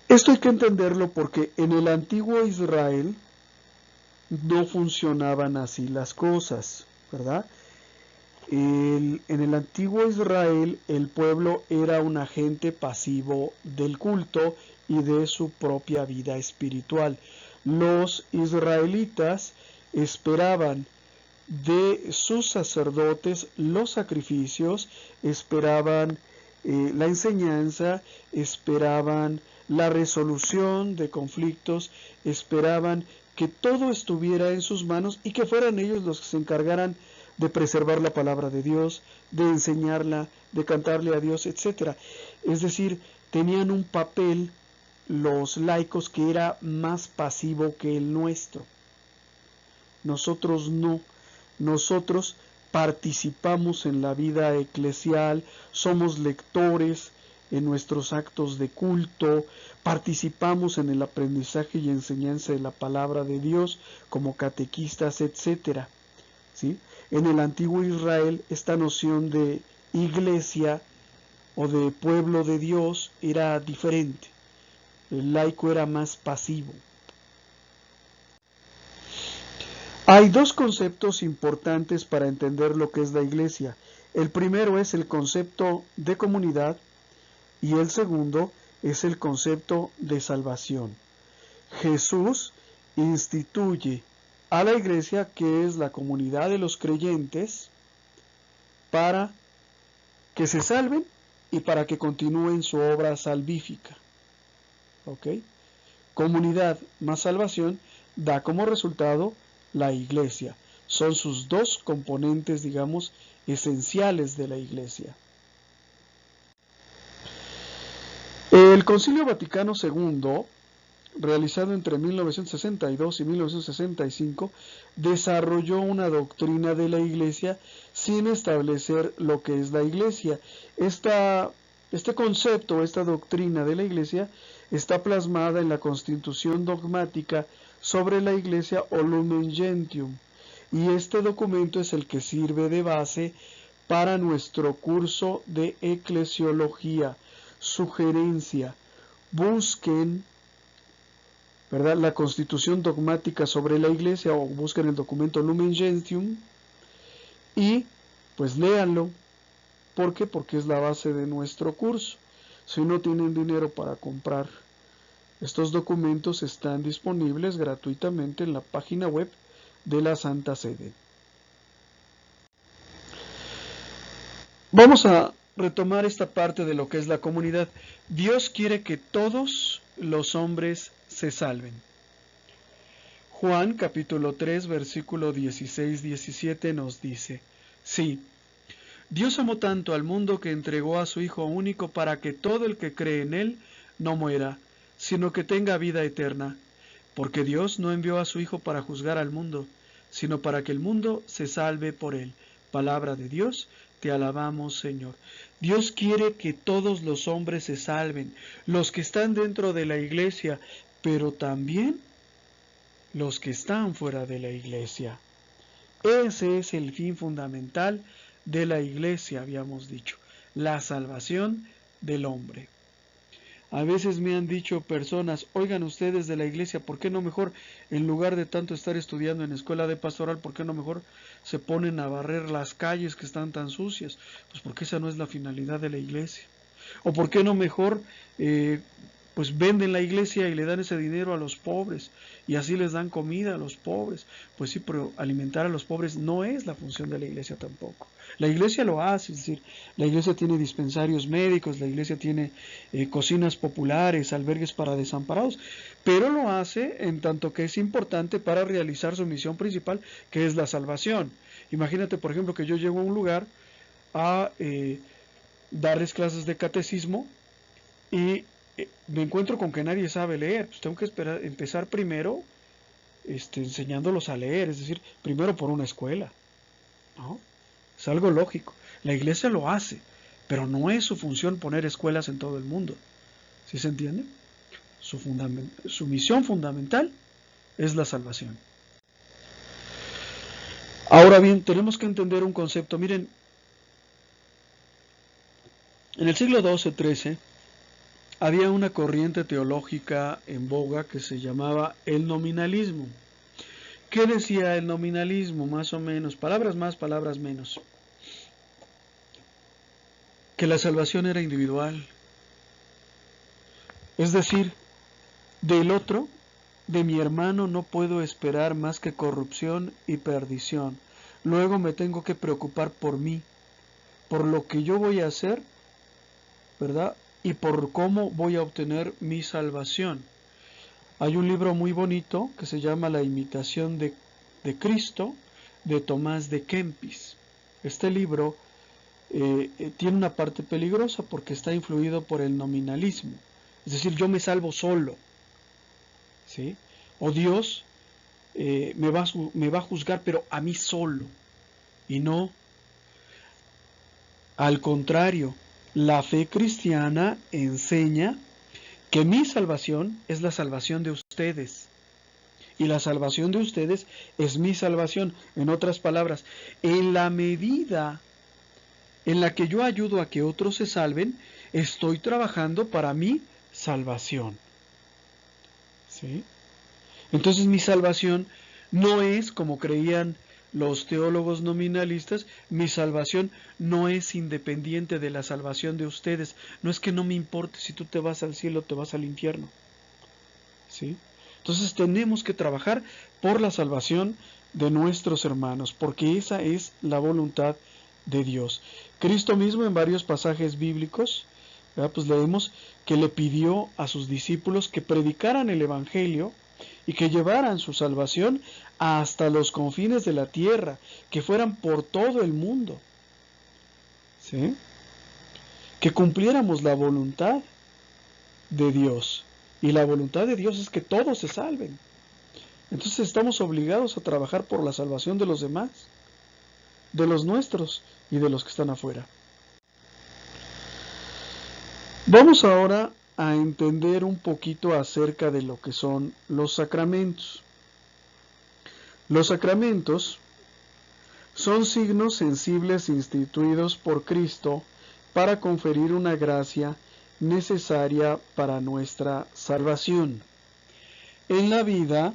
Esto hay que entenderlo porque en el antiguo Israel no funcionaban así las cosas, ¿verdad? En el antiguo Israel el pueblo era un agente pasivo del culto y de su propia vida espiritual. Los israelitas esperaban de sus sacerdotes los sacrificios, esperaban la enseñanza, esperaban la resolución de conflictos, esperaban que todo estuviera en sus manos y que fueran ellos los que se encargaran de preservar la palabra de Dios, de enseñarla, de cantarle a Dios, etc. Es decir, tenían un papel los laicos que era más pasivo que el nuestro. Nosotros no. Nosotros participamos en la vida eclesial, somos lectores en nuestros actos de culto, participamos en el aprendizaje y enseñanza de la palabra de Dios como catequistas, etc. ¿Sí? En el antiguo Israel, esta noción de iglesia o de pueblo de Dios era diferente. El laico era más pasivo. Hay dos conceptos importantes para entender lo que es la iglesia. El primero es el concepto de comunidad y el segundo es el concepto de salvación. Jesús instituye a la iglesia, que es la comunidad de los creyentes, para que se salven y para que continúen su obra salvífica. ¿Ok? Comunidad más salvación da como resultado la iglesia. Son sus dos componentes, digamos, esenciales de la iglesia. El Concilio Vaticano II, realizado entre 1962 y 1965, desarrolló una doctrina de la iglesia sin establecer lo que es la iglesia. Este concepto, esta doctrina de la iglesia, está plasmada en la Constitución Dogmática sobre la Iglesia o Lumen Gentium, y este documento es el que sirve de base para nuestro curso de eclesiología. Sugerencia: busquen, ¿verdad?, la Constitución Dogmática sobre la Iglesia, o busquen el documento Lumen Gentium y pues léanlo. ¿Por qué? Porque es la base de nuestro curso. Si no tienen dinero para comprar estos documentos, están disponibles gratuitamente en la página web de la Santa Sede. Vamos a retomar esta parte de lo que es la comunidad. Dios quiere que todos los hombres se salven. Juan capítulo 3 versículo 16-17 nos dice: sí, Dios amó tanto al mundo que entregó a su Hijo único para que todo el que cree en Él no muera, sino que tenga vida eterna. Porque Dios no envió a su Hijo para juzgar al mundo, sino para que el mundo se salve por Él. Palabra de Dios, te alabamos, Señor. Dios quiere que todos los hombres se salven, los que están dentro de la iglesia, pero también los que están fuera de la iglesia. Ese es el fin fundamental de la iglesia, habíamos dicho, la salvación del hombre. A veces me han dicho personas: oigan, ustedes de la iglesia, ¿por qué no mejor, en lugar de tanto estar estudiando en escuela de pastoral, por qué no mejor se ponen a barrer las calles que están tan sucias? Pues porque esa no es la finalidad de la iglesia. ¿O por qué no mejor pues venden la iglesia y le dan ese dinero a los pobres y así les dan comida a los pobres. Pues sí, pero alimentar a los pobres no es la función de la iglesia tampoco. La iglesia lo hace, es decir, la iglesia tiene dispensarios médicos, la iglesia tiene cocinas populares, albergues para desamparados, pero lo hace en tanto que es importante para realizar su misión principal, que es la salvación. Imagínate, por ejemplo, que yo llego a un lugar a darles clases de catecismo y me encuentro con que nadie sabe leer. Pues tengo que empezar primero enseñándolos a leer, es decir, primero por una escuela, ¿no? Es algo lógico. La iglesia lo hace, pero no es su función poner escuelas en todo el mundo. ¿Sí se entiende? Su misión fundamental es la salvación. Ahora bien, tenemos que entender un concepto. Miren, en el siglo XII-XIII había una corriente teológica en boga que se llamaba el nominalismo. ¿Qué decía el nominalismo? Más o menos, palabras más, palabras menos. Que la salvación era individual. Es decir, del otro, de mi hermano, no puedo esperar más que corrupción y perdición. Luego me tengo que preocupar por mí, por lo que yo voy a hacer, ¿verdad? Y por cómo voy a obtener mi salvación. Hay un libro muy bonito que se llama La imitación de Cristo, de Tomás de Kempis. Este libro tiene una parte peligrosa porque está influido por el nominalismo. Es decir, yo me salvo solo, ¿sí? O Dios me va a juzgar, pero a mí solo. Y no, al contrario, la fe cristiana enseña que mi salvación es la salvación de ustedes. Y la salvación de ustedes es mi salvación. En otras palabras, en la medida en la que yo ayudo a que otros se salven, estoy trabajando para mi salvación. ¿Sí? Entonces mi salvación no es, como creían los teólogos nominalistas, mi salvación no es independiente de la salvación de ustedes. No es que no me importe si tú te vas al cielo o te vas al infierno. ¿Sí? Entonces tenemos que trabajar por la salvación de nuestros hermanos, porque esa es la voluntad de Dios. Cristo mismo en varios pasajes bíblicos, pues leemos que le pidió a sus discípulos que predicaran el Evangelio y que llevaran su salvación hasta los confines de la tierra, que fueran por todo el mundo. ¿Sí? Que cumpliéramos la voluntad de Dios. Y la voluntad de Dios es que todos se salven. Entonces estamos obligados a trabajar por la salvación de los demás, de los nuestros y de los que están afuera. Vamos ahora a entender un poquito acerca de lo que son los sacramentos. Los sacramentos son signos sensibles instituidos por Cristo para conferir una gracia necesaria para nuestra salvación. En la vida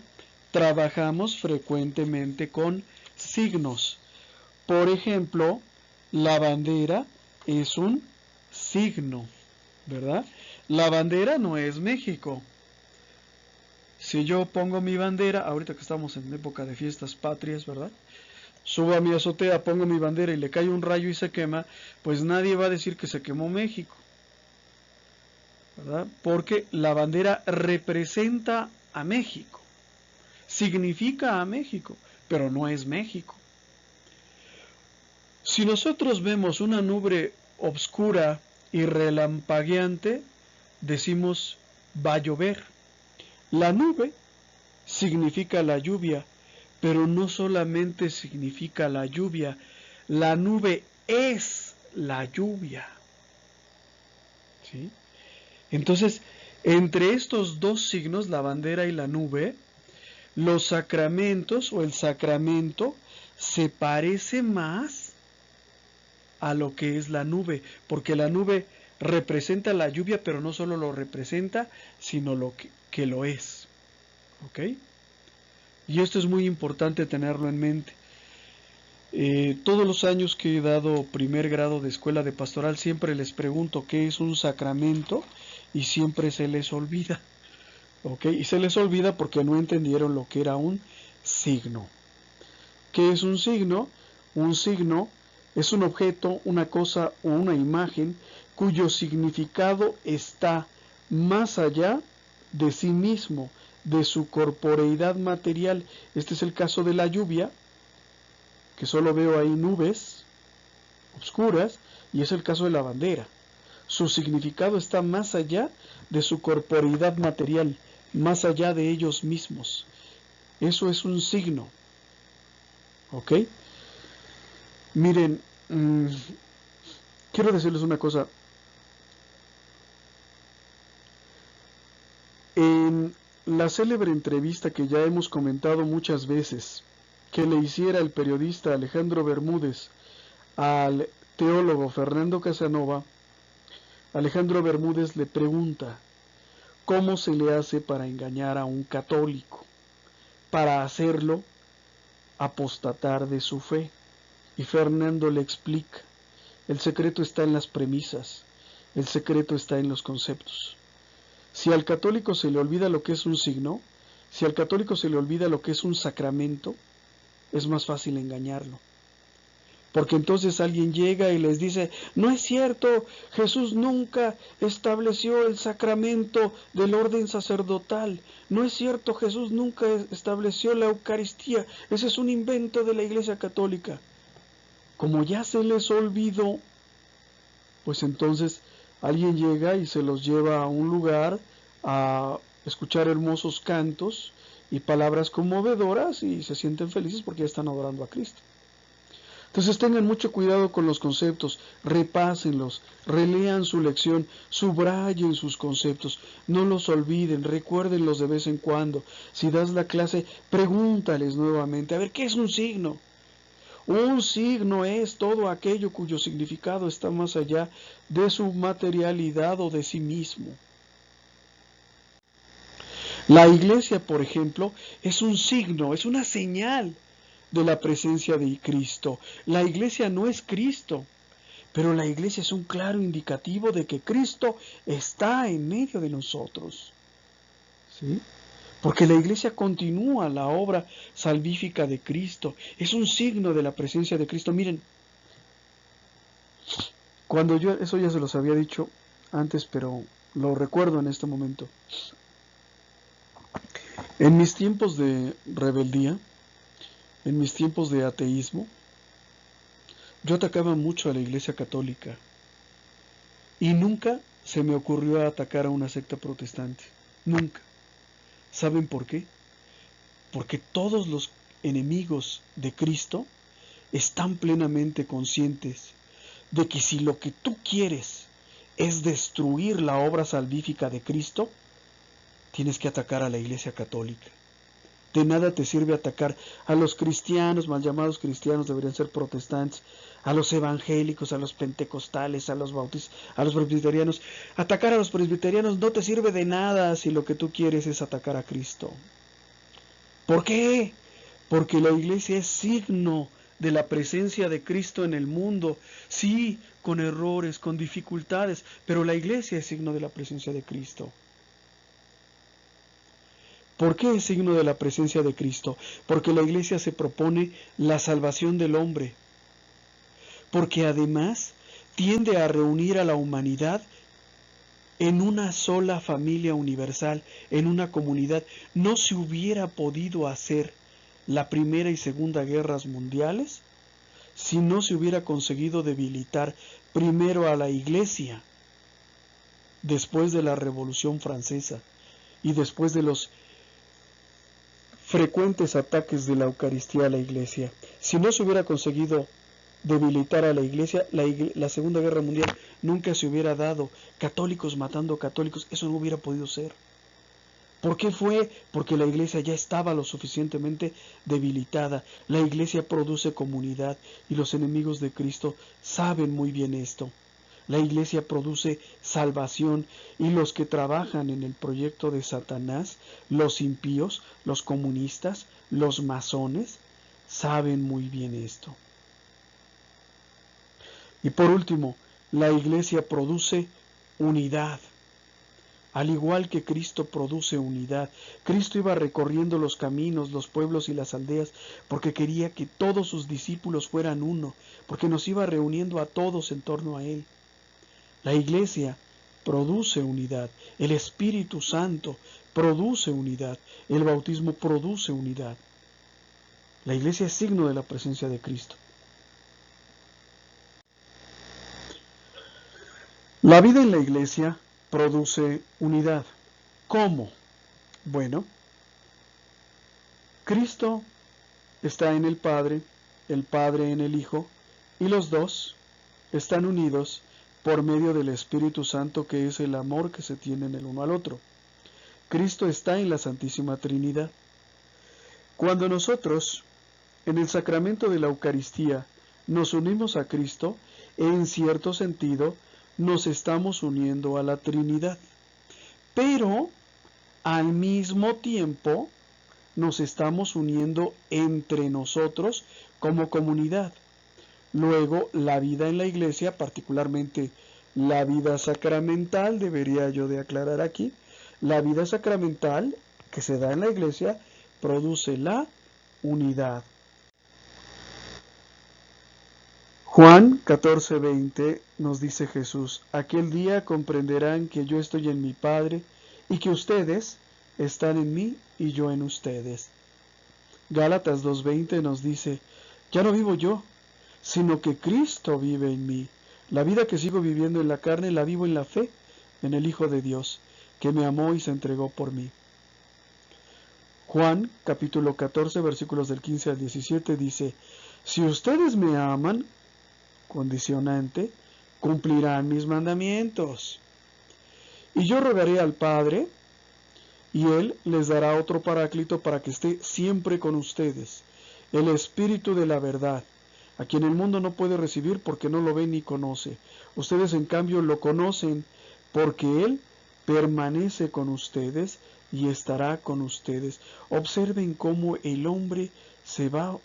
trabajamos frecuentemente con signos. Por ejemplo, la bandera es un signo, ¿verdad? La bandera no es México. Si yo pongo mi bandera, ahorita que estamos en época de fiestas patrias, ¿verdad? Subo a mi azotea, pongo mi bandera y le cae un rayo y se quema, pues nadie va a decir que se quemó México, ¿verdad? Porque la bandera representa a México, significa a México, pero no es México. Si nosotros vemos una nube obscura y relampagueante, decimos va a llover. La nube significa la lluvia, pero no solamente significa la lluvia, la nube es la lluvia. ¿Sí? Entonces, entre estos dos signos, la bandera y la nube, los sacramentos o el sacramento se parece más a lo que es la nube, porque la nube representa la lluvia, pero no solo lo representa, sino lo que lo es. ¿Ok? Y esto es muy importante tenerlo en mente. Todos los años que he dado primer grado de escuela de pastoral siempre les pregunto qué es un sacramento y siempre se les olvida, ¿ok? Y se les olvida porque no entendieron lo que era un signo. ¿Qué es un signo? Un signo es un objeto, una cosa o una imagen cuyo significado está más allá de sí mismo, de su corporeidad material. Este es el caso de la lluvia, que solo veo ahí nubes oscuras, y es el caso de la bandera. Su significado está más allá de su corporeidad material, más allá de ellos mismos. Eso es un signo, ¿ok? Miren, quiero decirles una cosa. En la célebre entrevista que ya hemos comentado muchas veces, que le hiciera el periodista Alejandro Bermúdez al teólogo Fernando Casanova, Alejandro Bermúdez le pregunta, ¿cómo se le hace para engañar a un católico? Para hacerlo apostatar de su fe. Y Fernando le explica, el secreto está en las premisas, el secreto está en los conceptos. Si al católico se le olvida lo que es un signo, si al católico se le olvida lo que es un sacramento, es más fácil engañarlo. Porque entonces alguien llega y les dice, no es cierto, Jesús nunca estableció el sacramento del orden sacerdotal, no es cierto, Jesús nunca estableció la Eucaristía, ese es un invento de la Iglesia Católica. Como ya se les olvidó, pues entonces alguien llega y se los lleva a un lugar a escuchar hermosos cantos y palabras conmovedoras y se sienten felices porque ya están adorando a Cristo. Entonces tengan mucho cuidado con los conceptos, repásenlos, relean su lección, subrayen sus conceptos, no los olviden, recuérdenlos de vez en cuando. Si das la clase, pregúntales nuevamente, a ver, ¿qué es un signo? Un signo es todo aquello cuyo significado está más allá de su materialidad o de sí mismo. La iglesia, por ejemplo, es un signo, es una señal de la presencia de Cristo. La iglesia no es Cristo, pero la iglesia es un claro indicativo de que Cristo está en medio de nosotros. ¿Sí? Porque la iglesia continúa la obra salvífica de Cristo. Es un signo de la presencia de Cristo. Miren, cuando yo, eso ya se los había dicho antes, pero lo recuerdo en este momento. En mis tiempos de rebeldía, en mis tiempos de ateísmo, yo atacaba mucho a la Iglesia Católica y nunca se me ocurrió atacar a una secta protestante. Nunca. ¿Saben por qué? Porque todos los enemigos de Cristo están plenamente conscientes de que si lo que tú quieres es destruir la obra salvífica de Cristo, tienes que atacar a la Iglesia Católica. De nada te sirve atacar a los cristianos, mal llamados cristianos, deberían ser protestantes, a los evangélicos, a los pentecostales, a los bautistas, a los presbiterianos. Atacar a los presbiterianos no te sirve de nada si lo que tú quieres es atacar a Cristo. ¿Por qué? Porque la iglesia es signo de la presencia de Cristo en el mundo. Sí, con errores, con dificultades, pero la iglesia es signo de la presencia de Cristo. ¿Por qué es signo de la presencia de Cristo? Porque la iglesia se propone la salvación del hombre. Porque además tiende a reunir a la humanidad en una sola familia universal, en una comunidad. No se hubiera podido hacer la Primera y Segunda Guerras Mundiales si no se hubiera conseguido debilitar primero a la iglesia, después de la Revolución Francesa y después de los frecuentes ataques de la Eucaristía a la iglesia. Si no se hubiera conseguido debilitar a la iglesia, la Segunda Guerra Mundial nunca se hubiera dado. Católicos matando católicos, eso no hubiera podido ser. ¿Por qué fue? Porque la iglesia ya estaba lo suficientemente debilitada. La iglesia produce comunidad y los enemigos de Cristo saben muy bien esto. La iglesia produce salvación y los que trabajan en el proyecto de Satanás, los impíos, los comunistas, los masones, saben muy bien esto. Y por último, la iglesia produce unidad. Al igual que Cristo produce unidad. Cristo iba recorriendo los caminos, los pueblos y las aldeas porque quería que todos sus discípulos fueran uno, porque nos iba reuniendo a todos en torno a Él. La iglesia produce unidad. El Espíritu Santo produce unidad. El bautismo produce unidad. La iglesia es signo de la presencia de Cristo. La vida en la iglesia produce unidad. ¿Cómo? Bueno, Cristo está en el Padre en el Hijo, y los dos están unidos por medio del Espíritu Santo, que es el amor que se tienen el uno al otro. Cristo está en la Santísima Trinidad. Cuando nosotros, en el sacramento de la Eucaristía, nos unimos a Cristo, en cierto sentido, nos estamos uniendo a la Trinidad. Pero, al mismo tiempo, nos estamos uniendo entre nosotros como comunidad. Luego, la vida en la iglesia, particularmente la vida sacramental, debería yo de aclarar aquí, la vida sacramental que se da en la iglesia produce la unidad. Juan 14:20 nos dice Jesús: aquel día comprenderán que yo estoy en mi Padre y que ustedes están en mí y yo en ustedes. Gálatas 2:20 nos dice: ya no vivo yo, sino que Cristo vive en mí. La vida que sigo viviendo en la carne la vivo en la fe en el Hijo de Dios, que me amó y se entregó por mí. Juan capítulo 14 versículos del 15 al 17 dice: si ustedes me aman, condicionante, cumplirán mis mandamientos. Y yo rogaré al Padre, y Él les dará otro Paráclito para que esté siempre con ustedes, el Espíritu de la verdad, a quien el mundo no puede recibir porque no lo ve ni conoce. Ustedes en cambio lo conocen porque Él permanece con ustedes y estará con ustedes. Observen cómo el hombre se va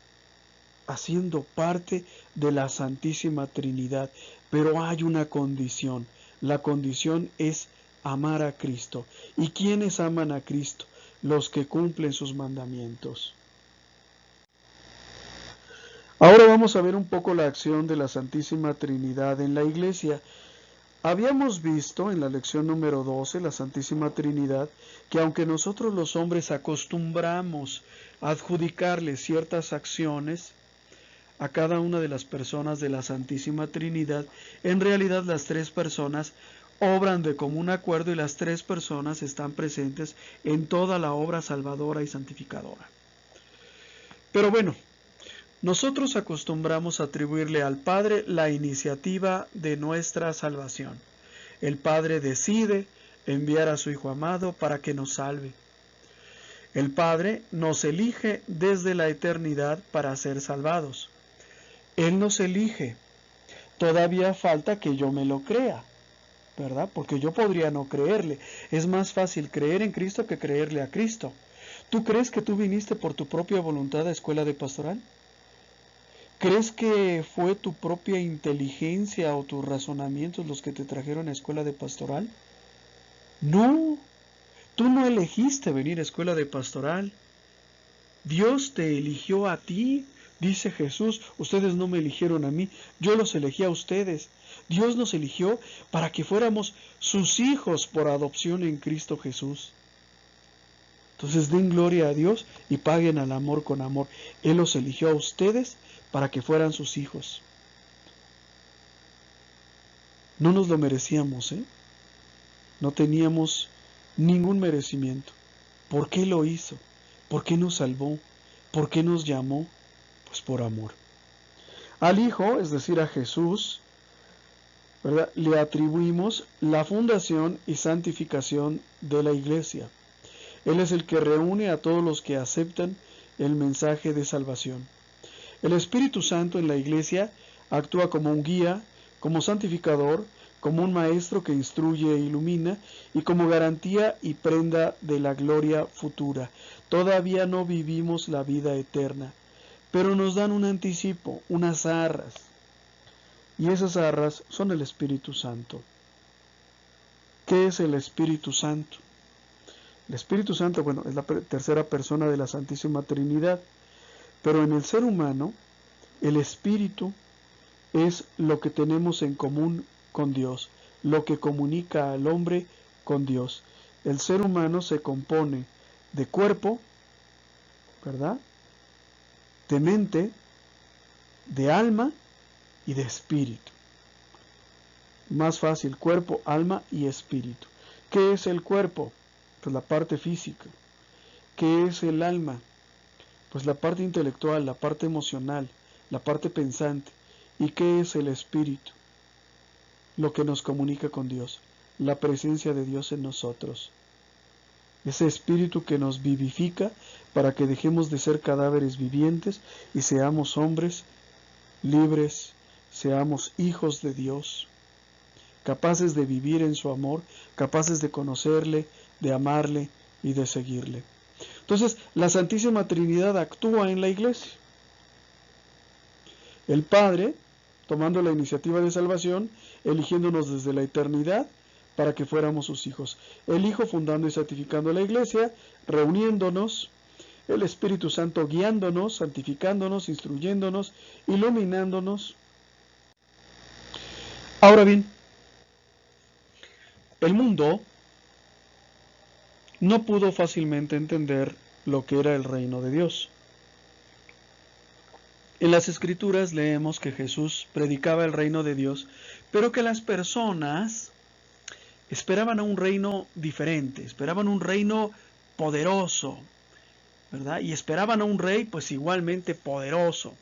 haciendo parte de la Santísima Trinidad, pero hay una condición. La condición es amar a Cristo. ¿Y quiénes aman a Cristo? Los que cumplen sus mandamientos. Ahora vamos a ver un poco la acción de la Santísima Trinidad en la Iglesia. Habíamos visto en la lección número 12, la Santísima Trinidad, que aunque nosotros los hombres acostumbramos a adjudicarle ciertas acciones a cada una de las personas de la Santísima Trinidad, en realidad las tres personas obran de común acuerdo y las tres personas están presentes en toda la obra salvadora y santificadora. Pero bueno, nosotros acostumbramos a atribuirle al Padre la iniciativa de nuestra salvación. El Padre decide enviar a su Hijo amado para que nos salve. El Padre nos elige desde la eternidad para ser salvados. Él nos elige. Todavía falta que yo me lo crea, ¿verdad? Porque yo podría no creerle. Es más fácil creer en Cristo que creerle a Cristo. ¿Tú crees que tú viniste por tu propia voluntad a escuela de pastoral? ¿Crees que fue tu propia inteligencia o tus razonamientos los que te trajeron a escuela de pastoral? No, tú no elegiste venir a escuela de pastoral. Dios te eligió a ti. Dice Jesús: ustedes no me eligieron a mí, yo los elegí a ustedes. Dios nos eligió para que fuéramos sus hijos por adopción en Cristo Jesús. Entonces den gloria a Dios y paguen al amor con amor. Él los eligió a ustedes para que fueran sus hijos. No nos lo merecíamos, ¿eh? No teníamos ningún merecimiento. ¿Por qué lo hizo? ¿Por qué nos salvó? ¿Por qué nos llamó? Pues por amor. Al Hijo, es decir, a Jesús, ¿verdad?, le atribuimos la fundación y santificación de la Iglesia. Él es el que reúne a todos los que aceptan el mensaje de salvación. El Espíritu Santo en la Iglesia actúa como un guía, como santificador, como un maestro que instruye e ilumina, y como garantía y prenda de la gloria futura. Todavía no vivimos la vida eterna, pero nos dan un anticipo, unas arras. y esas arras son el Espíritu Santo. ¿Qué es el Espíritu Santo? El Espíritu Santo, bueno, es la tercera persona de la Santísima Trinidad, pero en el ser humano, el Espíritu es lo que tenemos en común con Dios, lo que comunica al hombre con Dios. El ser humano se compone de cuerpo, ¿verdad?, de mente, de alma y de espíritu. Más fácil, cuerpo, alma y espíritu. ¿Qué es el cuerpo? Pues la parte física. ¿Qué es el alma? Pues la parte intelectual, la parte emocional, la parte pensante. ¿Y qué es el espíritu? Lo que nos comunica con Dios, la presencia de Dios en nosotros. Ese espíritu que nos vivifica para que dejemos de ser cadáveres vivientes y seamos hombres libres, seamos hijos de Dios, capaces de vivir en su amor, capaces de conocerle, de amarle y de seguirle. Entonces, la Santísima Trinidad actúa en la Iglesia. El Padre, tomando la iniciativa de salvación, eligiéndonos desde la eternidad para que fuéramos sus hijos. El Hijo fundando y santificando la Iglesia, reuniéndonos, el Espíritu Santo guiándonos, santificándonos, instruyéndonos, iluminándonos. Ahora bien, el mundo no pudo fácilmente entender lo que era el reino de Dios. En las Escrituras leemos que Jesús predicaba el reino de Dios, pero que las personas esperaban a un reino diferente, esperaban un reino poderoso, ¿verdad? Y esperaban a un rey pues igualmente poderoso.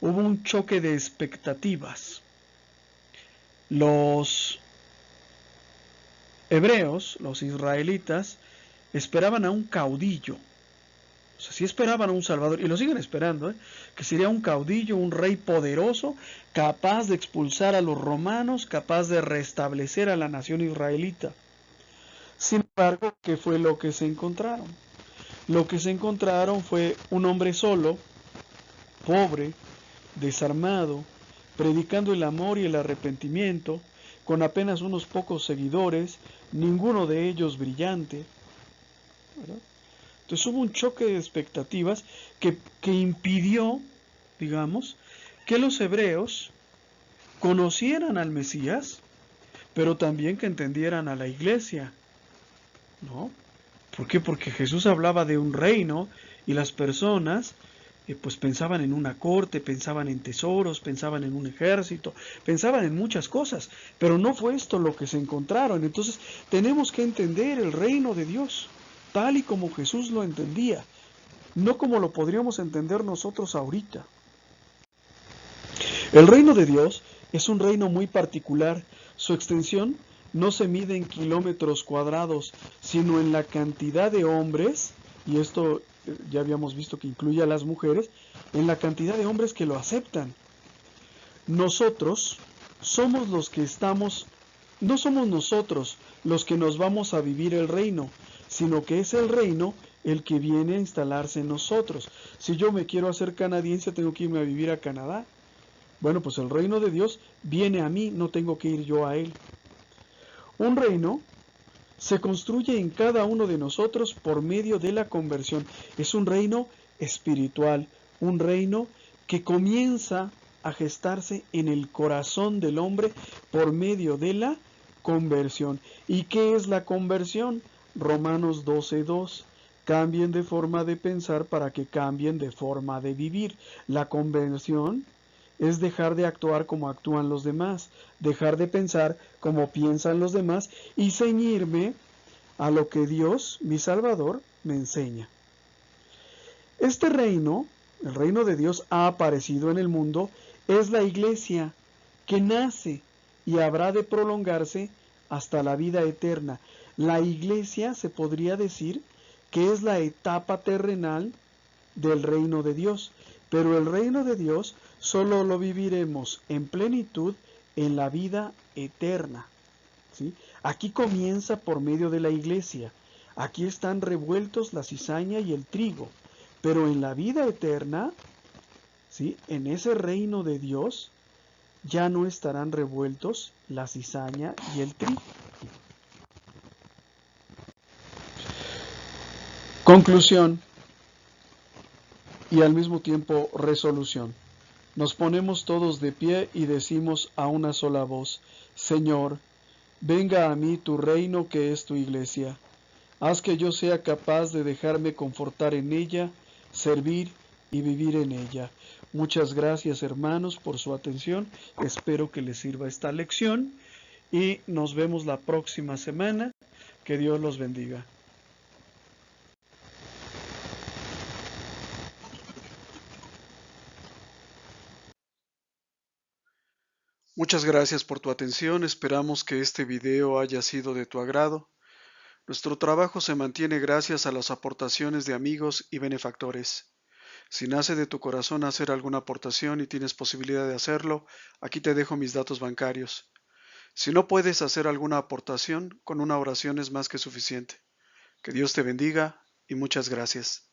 Hubo un choque de expectativas. Los hebreos, los israelitas, esperaban a un caudillo. O sea, sí esperaban a un salvador, y lo siguen esperando, que sería un caudillo, un rey poderoso, capaz de expulsar a los romanos, capaz de restablecer a la nación israelita. Sin embargo, ¿qué fue lo que se encontraron? Lo que se encontraron fue un hombre solo, pobre, desarmado, predicando el amor y el arrepentimiento, con apenas unos pocos seguidores, ninguno de ellos brillante, ¿verdad? Entonces hubo un choque de expectativas que impidió, digamos, que los hebreos conocieran al Mesías, pero también que entendieran a la iglesia, ¿no? ¿Por qué? Porque Jesús hablaba de un reino y las personas pues pensaban en una corte, pensaban en tesoros, pensaban en un ejército, pensaban en muchas cosas, pero no fue esto lo que se encontraron. Entonces tenemos que entender el reino de Dios tal y como Jesús lo entendía, no como lo podríamos entender nosotros ahorita. El reino de Dios es un reino muy particular. Su extensión no se mide en kilómetros cuadrados, sino en la cantidad de hombres, y esto ya habíamos visto que incluye a las mujeres, en la cantidad de hombres que lo aceptan. Nosotros somos los que estamos, no somos nosotros los que nos vamos a vivir el reino, sino que es el reino el que viene a instalarse en nosotros. Si yo me quiero hacer canadiense, tengo que irme a vivir a Canadá. Bueno, pues el reino de Dios viene a mí, no tengo que ir yo a él. Un reino se construye en cada uno de nosotros por medio de la conversión. Es un reino espiritual, un reino que comienza a gestarse en el corazón del hombre por medio de la conversión. ¿Y qué es la conversión? Romanos 12:2. Cambien de forma de pensar para que cambien de forma de vivir. La conversión es dejar de actuar como actúan los demás, dejar de pensar como piensan los demás y ceñirme a lo que Dios, mi Salvador, me enseña. Este reino, el reino de Dios, ha aparecido en el mundo, es la iglesia que nace y habrá de prolongarse hasta la vida eterna. La iglesia se podría decir que es la etapa terrenal del reino de Dios, pero el reino de Dios solo lo viviremos en plenitud en la vida eterna, ¿sí? Aquí comienza por medio de la iglesia, aquí están revueltos la cizaña y el trigo, pero en la vida eterna, ¿sí?, en ese reino de Dios, ya no estarán revueltos la cizaña y el trigo. Conclusión y al mismo tiempo resolución. Nos ponemos todos de pie y decimos a una sola voz: Señor, venga a mí tu reino, que es tu iglesia. Haz que yo sea capaz de dejarme confortar en ella, servir y vivir en ella. Muchas gracias, hermanos, por su atención. Espero que les sirva esta lección y nos vemos la próxima semana. Que Dios los bendiga. Muchas gracias por tu atención. Esperamos que este video haya sido de tu agrado. Nuestro trabajo se mantiene gracias a las aportaciones de amigos y benefactores. Si nace de tu corazón hacer alguna aportación y tienes posibilidad de hacerlo, aquí te dejo mis datos bancarios. Si no puedes hacer alguna aportación, con una oración es más que suficiente. Que Dios te bendiga y muchas gracias.